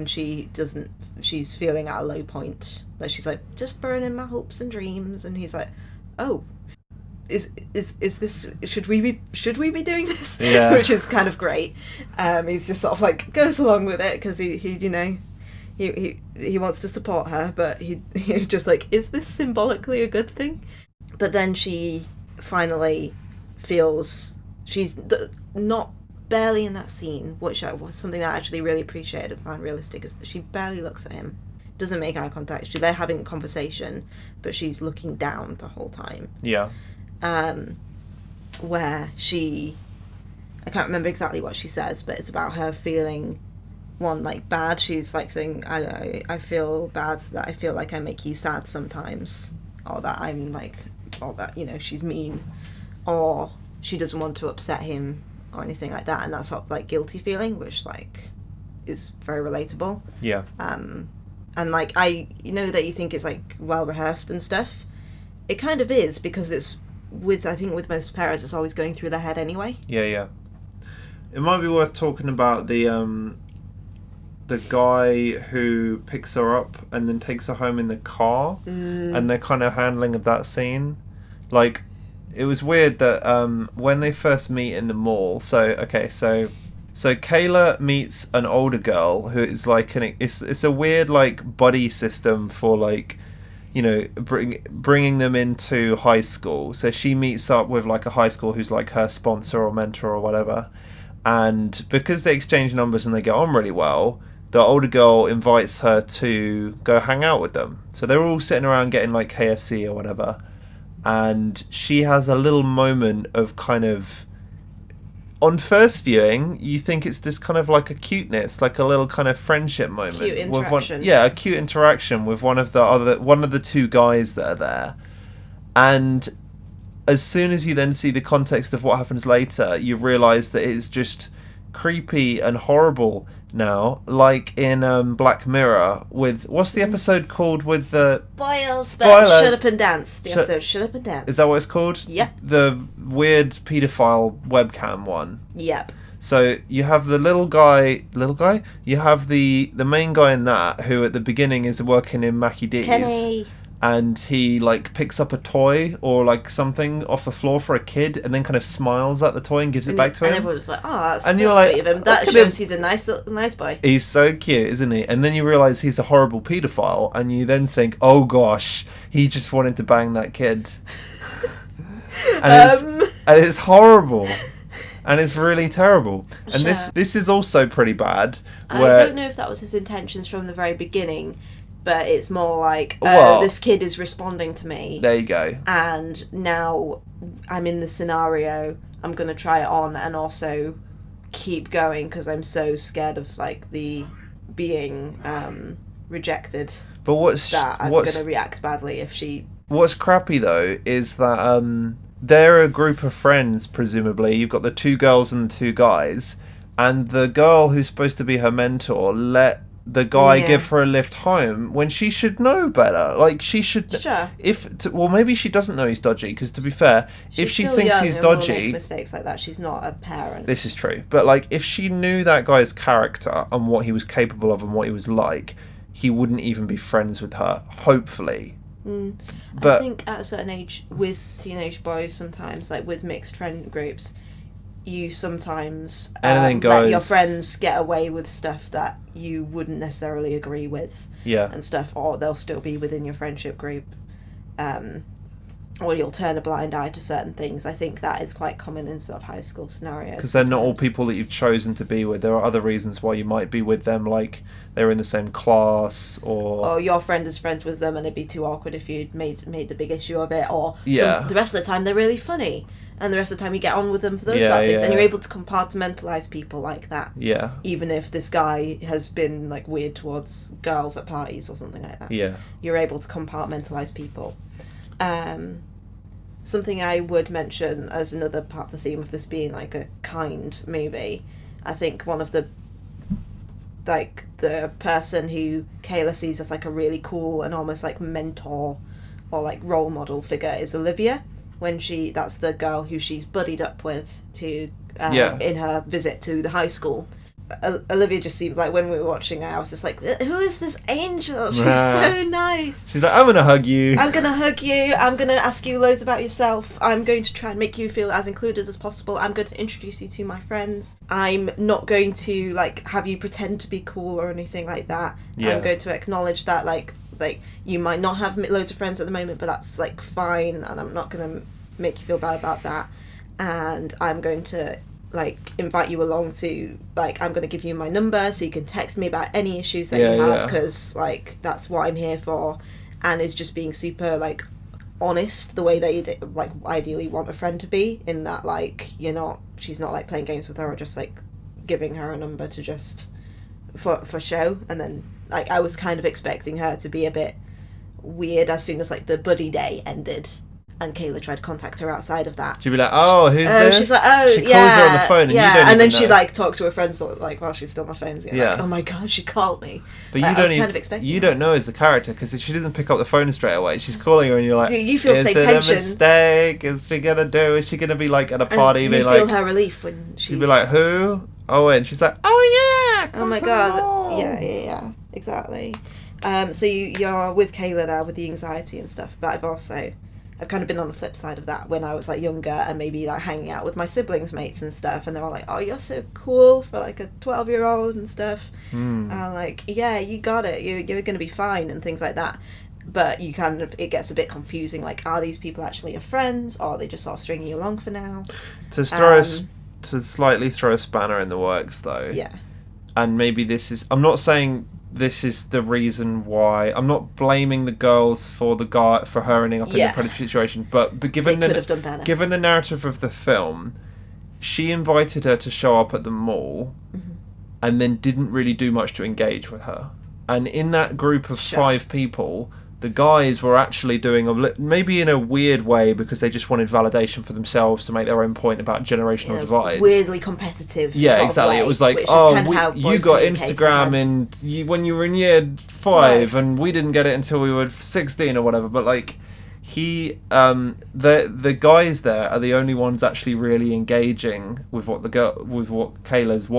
she's feeling at a low point. Like she's like, "Just burning my hopes and dreams," and he's like, "Oh, is this should we be doing this?" Yeah. Which is kind of great. He's just sort of like goes along with it because he you know. He wants to support her, but he just like, is this symbolically a good thing? But then she finally feels she's not barely in that scene, which was something that I actually really appreciated and found realistic, is that she barely looks at him, doesn't make eye contact. They're having a conversation, but she's looking down the whole time. Yeah. Where I can't remember exactly what she says, but it's about her feeling, like, bad. She's, like, saying, I feel bad that I feel like I make you sad sometimes, or that I'm, like, or that, she's mean, or she doesn't want to upset him, or anything like that, and that sort of, like, guilty feeling, which, like, is very relatable. Yeah. And, like, that you think it's, like, well-rehearsed and stuff. It kind of is, because it's, I think with most parents, it's always going through their head anyway. Yeah. It might be worth talking about the guy who picks her up and then takes her home in the car, and their kind of handling of that scene. Like, it was weird that when they first meet in the mall. So Kayla meets an older girl who is like it's a weird, like, buddy system for, like, bringing them into high school. So she meets up with, like, a high school who's, like, her sponsor or mentor or whatever. And because they exchange numbers and they get on really well, the older girl invites her to go hang out with them. So they're all sitting around getting, like, KFC or whatever. And she has a little moment of kind of... On first viewing, you think it's just kind of like a cuteness, like a little kind of friendship moment. Cute interaction. A cute interaction with one of the two guys that are there. And as soon as you then see the context of what happens later, you realise that it's just creepy and horrible now, like in Black Mirror with... What's the episode called with the... Spoilers. Shut Up and Dance. The episode Shut Up and Dance. Is that what it's called? Yep. The weird paedophile webcam one. Yep. So you have the little guy? You have the main guy in that, who at the beginning is working in Mackie D's. Kenny. And he, like, picks up a toy or, like, something off the floor for a kid and then kind of smiles at the toy and gives it back to him. And everyone's like, oh, that's sweet of him. That shows he's a nice boy. He's so cute, isn't he? And then you realise he's a horrible paedophile, and you then think, oh gosh, he just wanted to bang that kid. And it's horrible. And it's really terrible. And this is also pretty bad. I don't know if that was his intentions from the very beginning, but it's more like, this kid is responding to me. There you go. And now I'm in the scenario, I'm going to try it on and also keep going because I'm so scared of, like, the being rejected. But I'm going to react badly if she... What's crappy, though, is that they're a group of friends, presumably. You've got the two girls and the two guys. And the girl who's supposed to be her mentor let the guy give her a lift home when she should know better. Like, she should... Sure. Maybe she doesn't know he's dodgy, because to be fair, if she thinks he's dodgy... Will make mistakes like that. She's not a parent. This is true. But, like, if she knew that guy's character and what he was capable of and what he was like, he wouldn't even be friends with her, hopefully. But I think at a certain age, with teenage boys sometimes, like with mixed friend groups, you sometimes let your friends get away with stuff that you wouldn't necessarily agree with, and stuff, or they'll still be within your friendship group, or you'll turn a blind eye to certain things. I think that is quite common in sort of high school scenarios. Because they're not all people that you've chosen to be with. There are other reasons why you might be with them, like they're in the same class, or your friend is friends with them and it'd be too awkward if you'd made the big issue of it, or the rest of the time they're really funny and the rest of the time you get on with them for those sort of things, and you're able to compartmentalize people like that. Even if this guy has been like weird towards girls at parties or something like that. You're able to compartmentalize people. Something I would mention as another part of the theme of this being like a kind movie, I think one of the person who Kayla sees as like a really cool and almost like mentor or like role model figure is Olivia, when that's the girl who she's buddied up with to in her visit to the high school. Olivia just seemed like, when we were watching her, I was just like, who is this angel? She's so nice. She's like, I'm going to hug you. I'm going to hug you. I'm going to ask you loads about yourself. I'm going to try and make you feel as included as possible. I'm going to introduce you to my friends. I'm not going to like have you pretend to be cool or anything like that. I'm going to acknowledge that like like, you might not have loads of friends at the moment, but that's like fine, and I'm not gonna make you feel bad about that, and I'm going to like invite you along to, like, I'm going to give you my number so you can text me about any issues that you have, because like that's what I'm here for, and is just being super like honest the way that you like ideally want a friend to be, in that like she's not like playing games with her or just like giving her a number to just for show. And then like I was kind of expecting her to be a bit weird as soon as like the buddy day ended and Kayla tried to contact her outside of that. She'd be like, "Oh, who's this?" She's like, "Oh, she calls her on the phone, and you don't and then even she know. like talks to her friends like while she's still on the phone. Like, "Oh my god, she called me." But like, you don't kind of expecting you don't know as the character, because she doesn't pick up the phone straight away. She's calling her, and you're like, so you feel the same tension. tension. Is it a mistake? Is she gonna do? Is she gonna be like at a party? And you like, feel her relief when she'd be like, "Who?" Oh, and she's like, "Oh yeah, oh my god, yeah, exactly." So you're with Kayla there with the anxiety and stuff, but I've kind of been on the flip side of that when I was like younger and maybe like hanging out with my siblings' mates and stuff, and they were like, "Oh, you're so cool for like a 12-year-old and stuff." And like, yeah, you got it. You're gonna be fine and things like that. But it gets a bit confusing. Like, are these people actually your friends, or are they just sort of stringing you along for now? To slightly throw a spanner in the works, though. Yeah. And maybe I'm not saying this is the reason why. I'm not blaming the girls for the guy for her ending up in a predatory situation, but given they could have done better. Given the narrative of the film, she invited her to show up at the mall, and then didn't really do much to engage with her. And in that group of 5 people, the guys were actually doing maybe in a weird way, because they just wanted validation for themselves to make their own point about generational divides. Weirdly competitive. Yeah, exactly. It was like, you got Instagram when you were in year 5, and we didn't get it until we were 16 or whatever. But like, the guys there are the only ones actually really engaging with what Kayla's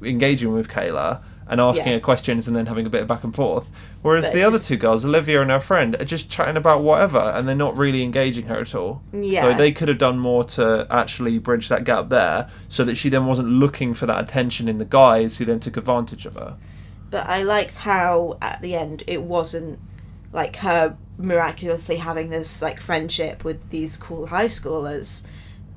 engaging with Kayla and asking her questions and then having a bit of back and forth. Whereas the other 2 girls, Olivia and her friend, are just chatting about whatever, and they're not really engaging her at all. Yeah. So they could have done more to actually bridge that gap there, so that she then wasn't looking for that attention in the guys who then took advantage of her. But I liked how, at the end, it wasn't like her miraculously having this like friendship with these cool high schoolers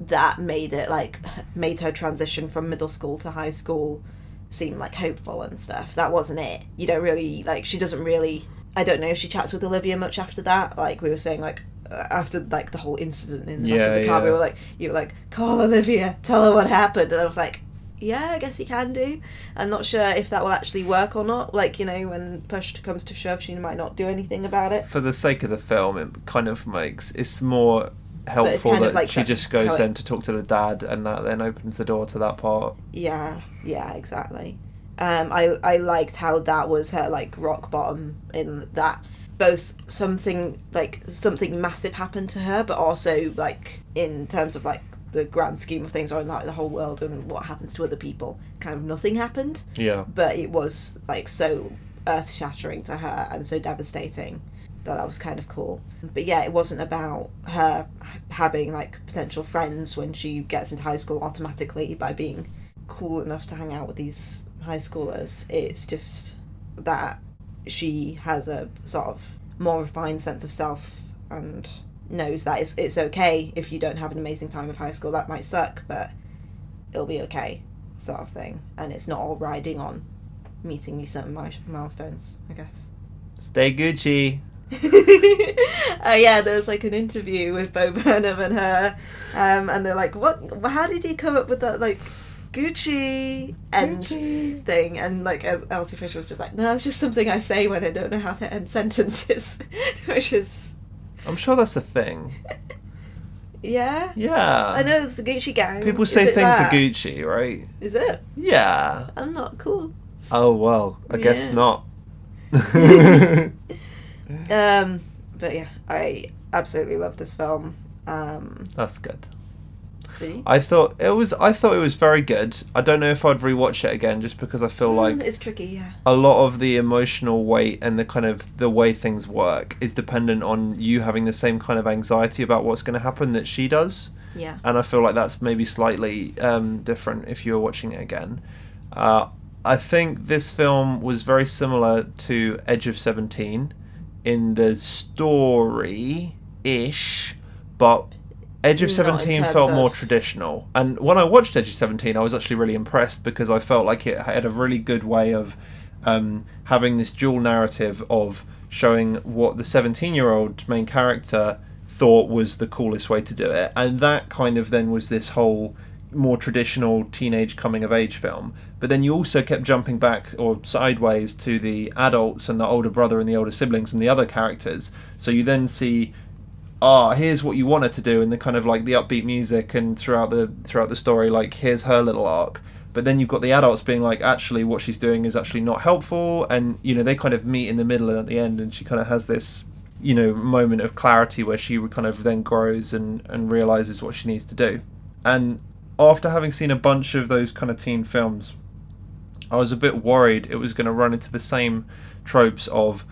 that made her transition from middle school to high school seem like hopeful and stuff. That wasn't it. You don't really she doesn't really, I don't know if she chats with Olivia much after that. Like we were saying, like after like the whole incident in the back of the car, you were like, call Olivia, tell her what happened, and I was like, yeah, I guess you can do. I'm not sure if that will actually work or not. Like, when push comes to shove, she might not do anything about it. For the sake of the film, it kind of it's more helpful that she just goes in to talk to the dad, and that then opens the door to that part. Yeah, exactly. I liked how that was her like rock bottom, in that both something massive happened to her, but also like in terms of like the grand scheme of things, or in like the whole world and what happens to other people, kind of nothing happened. Yeah. But it was like so earth-shattering to her and so devastating that was kind of cool. But yeah, it wasn't about her having like potential friends when she gets into high school automatically by being cool enough to hang out with these high schoolers. It's just that she has a sort of more refined sense of self and knows that it's okay if you don't have an amazing time of high school. That might suck, but it'll be okay, sort of thing. And it's not all riding on meeting these certain milestones, I guess. Stay Gucci. Yeah, there was like an interview with Bo Burnham and her, and they're like, how did you come up with that like Gucci end thing? And like, as Elsie Fisher was just like, no, that's just something I say when I don't know how to end sentences. Which is, I'm sure that's a thing. Yeah, I know it's the Gucci gang. People say things are Gucci, right? Is it? Yeah. I'm not cool. Oh well, I guess not. But yeah, I absolutely love this film. That's good. Did you? I thought it was very good. I don't know if I'd rewatch it again, just because I feel like it's tricky. Yeah. A lot of the emotional weight and the kind of the way things work is dependent on you having the same kind of anxiety about what's going to happen that she does. Yeah. And I feel like that's maybe slightly different if you were watching it again. I think this film was very similar to Edge of 17 in the story-ish, but Edge of 17 felt more traditional. And when I watched Edge of 17, I was actually really impressed because I felt like it had a really good way of having this dual narrative of showing what the 17-year-old main character thought was the coolest way to do it. And that kind of then was this whole more traditional teenage coming-of-age film. But then you also kept jumping back or sideways to the adults and the older brother and the older siblings and the other characters. So you then see, here's what you wanted to do, and the kind of like the upbeat music, and throughout the story, like here's her little arc. But then you've got the adults being like, actually what she's doing is actually not helpful, and you know they kind of meet in the middle and at the end, and she kind of has this, you know, moment of clarity where she kind of then grows and realizes what she needs to do. And after having seen a bunch of those kind of teen films, I was a bit worried it was going to run into the same tropes of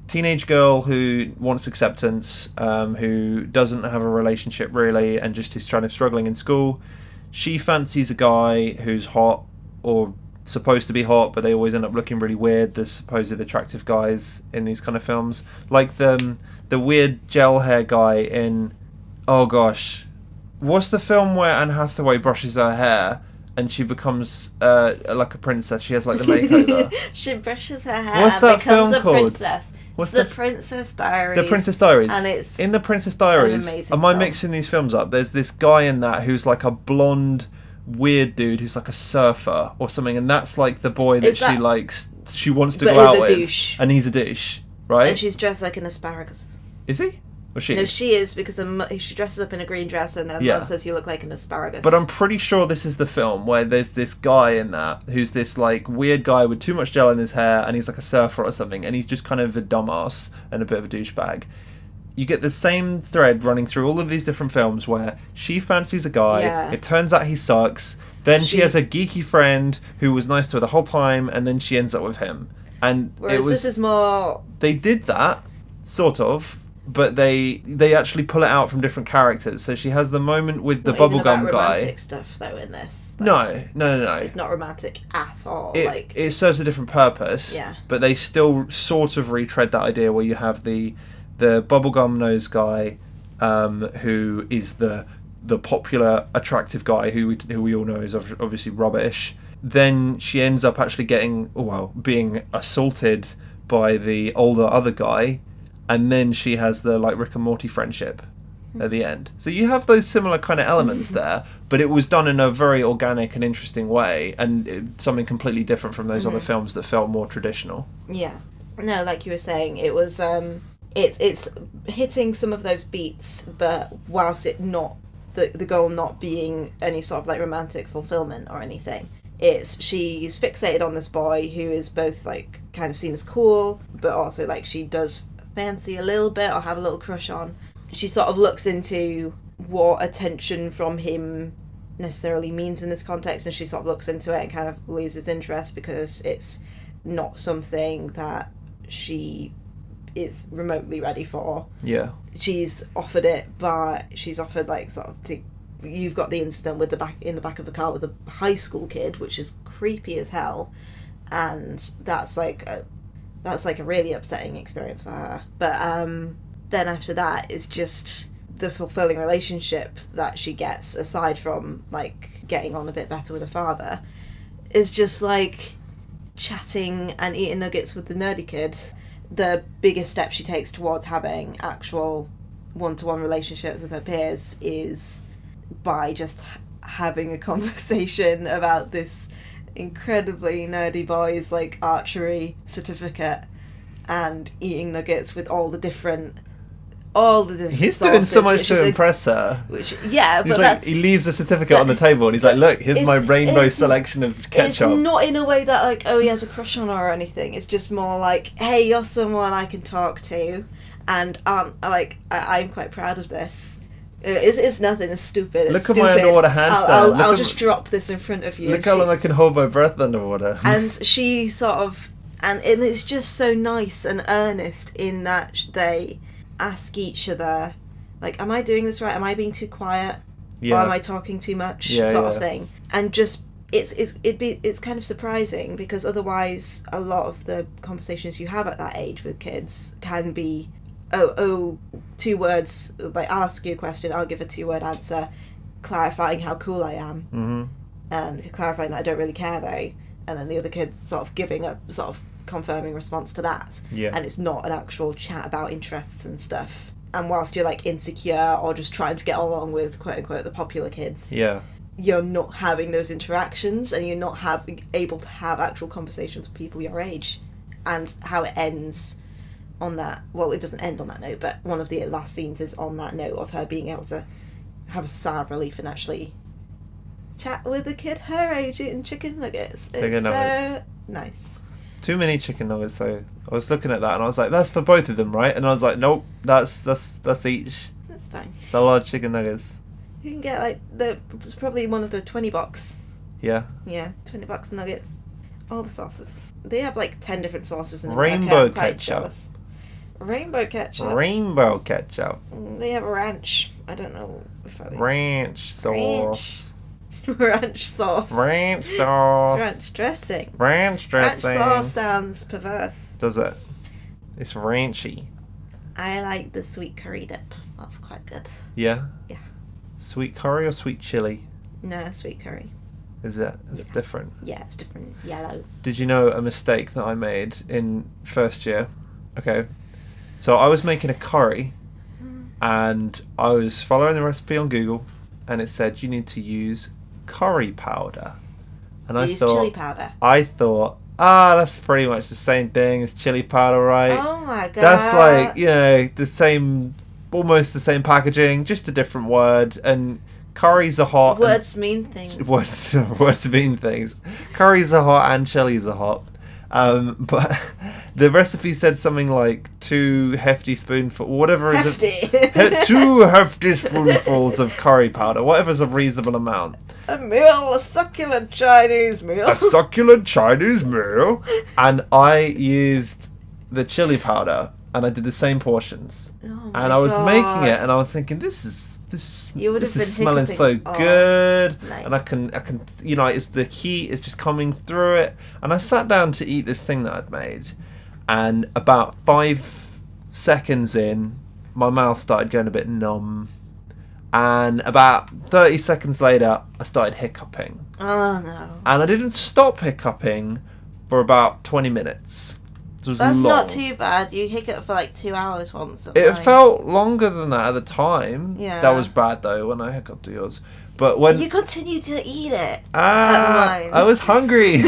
teenage girl who wants acceptance, who doesn't have a relationship really, and just is kind of struggling in school. She fancies a guy who's hot, or supposed to be hot, but they always end up looking really weird, the supposed attractive guys in these kind of films. Like the weird gel hair guy in, oh gosh, what's the film where Anne Hathaway brushes her hair and she becomes like a princess? She has like the makeover. She brushes her hair what's and that becomes film a called? princess. What's the Princess Diaries. The Princess Diaries. And it's in the Princess Diaries. an amazing Am I film. mixing these films up? There's this guy in that who's like a blonde, weird dude who's like a surfer or something, and that's like the boy that she likes. She wants to but go he's out a with, douche. and he's a douche, right? And she's dressed like an asparagus. Is he? Or she? No, she is, because she dresses up in a green dress and her mum says you look like an asparagus. But I'm pretty sure this is the film where there's this guy in that who's this like weird guy with too much gel in his hair, and he's like a surfer or something, and he's just kind of a dumbass and a bit of a douchebag. You get the same thread running through all of these different films where she fancies a guy, it turns out he sucks, then she has a geeky friend who was nice to her the whole time, and then she ends up with him. And whereas this is more... They did that, sort of, but they actually pull it out from different characters. So she has the moment with the bubblegum guy. Romantic stuff though in this. Like, no. It's not romantic at all. It serves a different purpose. Yeah. But they still sort of retread that idea where you have the bubblegum nose guy, who is the popular attractive guy who we all know is obviously rubbish. Then she ends up actually being assaulted by the older other guy. And then she has the like Rick and Morty friendship at the end. So you have those similar kind of elements there, but it was done in a very organic and interesting way, and something completely different from those other films that felt more traditional. Yeah. No, like you were saying, it was it's hitting some of those beats, but whilst it not the goal not being any sort of like romantic fulfillment or anything. She's fixated on this boy who is both like kind of seen as cool, but also like she does fancy a little bit or have a little crush on. She sort of looks into what attention from him necessarily means in this context, and she sort of looks into it and kind of loses interest because it's not something that she is remotely ready for. Yeah. She's offered it, but she's offered like sort of you've got the incident with in the back of the car with a high school kid, which is creepy as hell, and that's like a really upsetting experience for her. But then after that, it's just the fulfilling relationship that she gets, aside from like getting on a bit better with her father, is just like chatting and eating nuggets with the nerdy kid. The biggest step she takes towards having actual one-to-one relationships with her peers is by just having a conversation about this incredibly nerdy boy's like archery certificate and eating nuggets with all the different He's sauces, doing so much to impress her. But he leaves the certificate on the table and he's like, look, here's my rainbow selection of ketchup. It's not in a way that like, oh, he has a crush on her or anything. It's just more like, hey, you're someone I can talk to, and I'm quite proud of this. It's nothing. It's stupid. It's look at my underwater handstand. I'll just drop this in front of you. Look how long I can hold my breath underwater. And she sort of, and it's just so nice and earnest in that they ask each other, like, am I doing this right? Am I being too quiet? Yeah. Or am I talking too much? Sort of thing. And just it's kind of surprising, because otherwise a lot of the conversations you have at that age with kids can be, oh, 2 words, like I'll ask you a question, I'll give a 2-word answer, clarifying how cool I am, and clarifying that I don't really care though, and then the other kid sort of giving a sort of confirming response to that, and it's not an actual chat about interests and stuff. And whilst you're like insecure or just trying to get along with quote unquote the popular kids, you're not having those interactions, and you're not able to have actual conversations with people your age. And how it ends on that, well, it doesn't end on that note, but one of the last scenes is on that note of her being able to have a sigh of relief and actually chat with a kid her age eating chicken nuggets. It's so nice. Too many chicken nuggets, so I was looking at that and I was like, that's for both of them, right? And I was like, nope, that's each. That's fine. It's a lot of chicken nuggets. You can get like it's probably one of the 20 box. Yeah. Yeah, 20 box nuggets. All the sauces. They have like 10 different sauces in Rainbow ketchup. Rainbow ketchup. Rainbow ketchup. They have ranch. I don't know if I ranch sauce. Ranch sauce. Ranch sauce. It's ranch dressing. Ranch dressing. Ranch sauce sounds perverse. Does it? It's ranchy. I like the sweet curry dip. That's quite good. Yeah? Yeah. Sweet curry or sweet chili? No, sweet curry. Is it? Is it different? Yeah, it's different. It's yellow. Did you know a mistake that I made in first year? Okay. So I was making a curry and I was following the recipe on Google and it said you need to use curry powder. And I thought chili powder. I thought, that's pretty much the same thing as chili powder, right? Oh my god. That's like, you know, the same, almost the same packaging, just a different word. And curries are hot. Words mean things. Words mean things. Curries are hot and chilies are hot. But the recipe said something like 2 hefty spoonfuls, whatever is it. 2 hefty spoonfuls of curry powder, whatever's a reasonable amount. A succulent Chinese meal. A succulent Chinese meal. And I used the chili powder, and I did the same portions. Oh and I was making it, and I was thinking, this is smelling so good, nice. And I can, you know, it's the heat is just coming through it. And I sat down to eat this thing that I'd made, and about 5 seconds in, my mouth started going a bit numb. And about 30 seconds later, I started hiccuping. Oh no. And I didn't stop hiccuping for about 20 minutes. That's not too bad. You hiccup for like 2 hours once. It felt longer than that at the time. Yeah. That was bad though when I hiccuped to yours. But when you continued to eat it. I was hungry.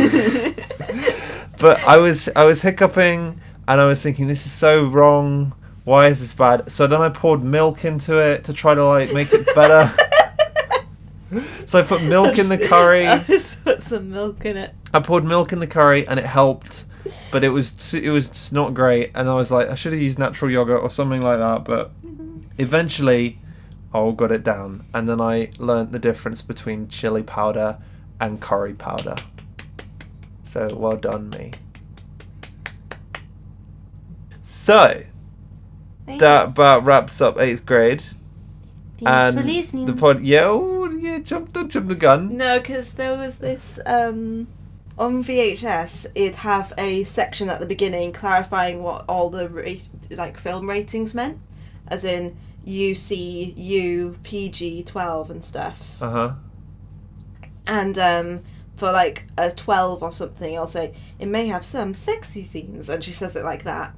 But I was hiccuping and I was thinking, this is so wrong. Why is this bad? So then I poured milk into it to try to like make it better. So I put milk in the curry. I just put some milk in it. I poured milk in the curry and it helped. But it was not great, and I was like, I should have used natural yogurt or something like that. But eventually, I got it down, and then I learnt the difference between chili powder and curry powder. So well done, me. So that about wraps up 8th grade. Thanks for listening. The don't jump the gun. No, because there was this. On VHS, it'd have a section at the beginning clarifying what all the film ratings meant, as in UC, U, PG, 12 and stuff. And for like a 12 or something, I'll say it may have some sexy scenes, and she says it like that.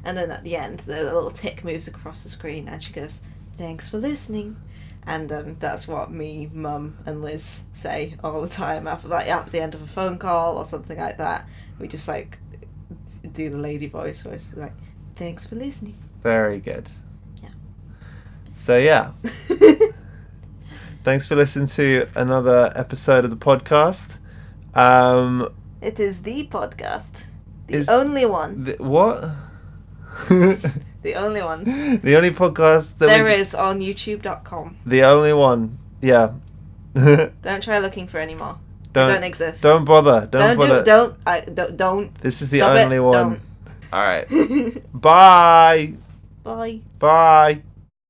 And then at the end, the little tick moves across the screen, and she goes, "Thanks for listening." And that's what me, Mum, and Liz say all the time after, like, at the end of a phone call or something like that. We just like do the lady voice where she's like, "Thanks for listening." Very good. Yeah. So yeah. Thanks for listening to another episode of the podcast. It is the podcast, the only one. What? The only one. The only podcast that there is on YouTube.com. The only one. Yeah. Don't try looking for any more. Don't exist. Don't bother. Don't bother. Don't. This is the only one. Don't. All right. Bye. Bye. Bye.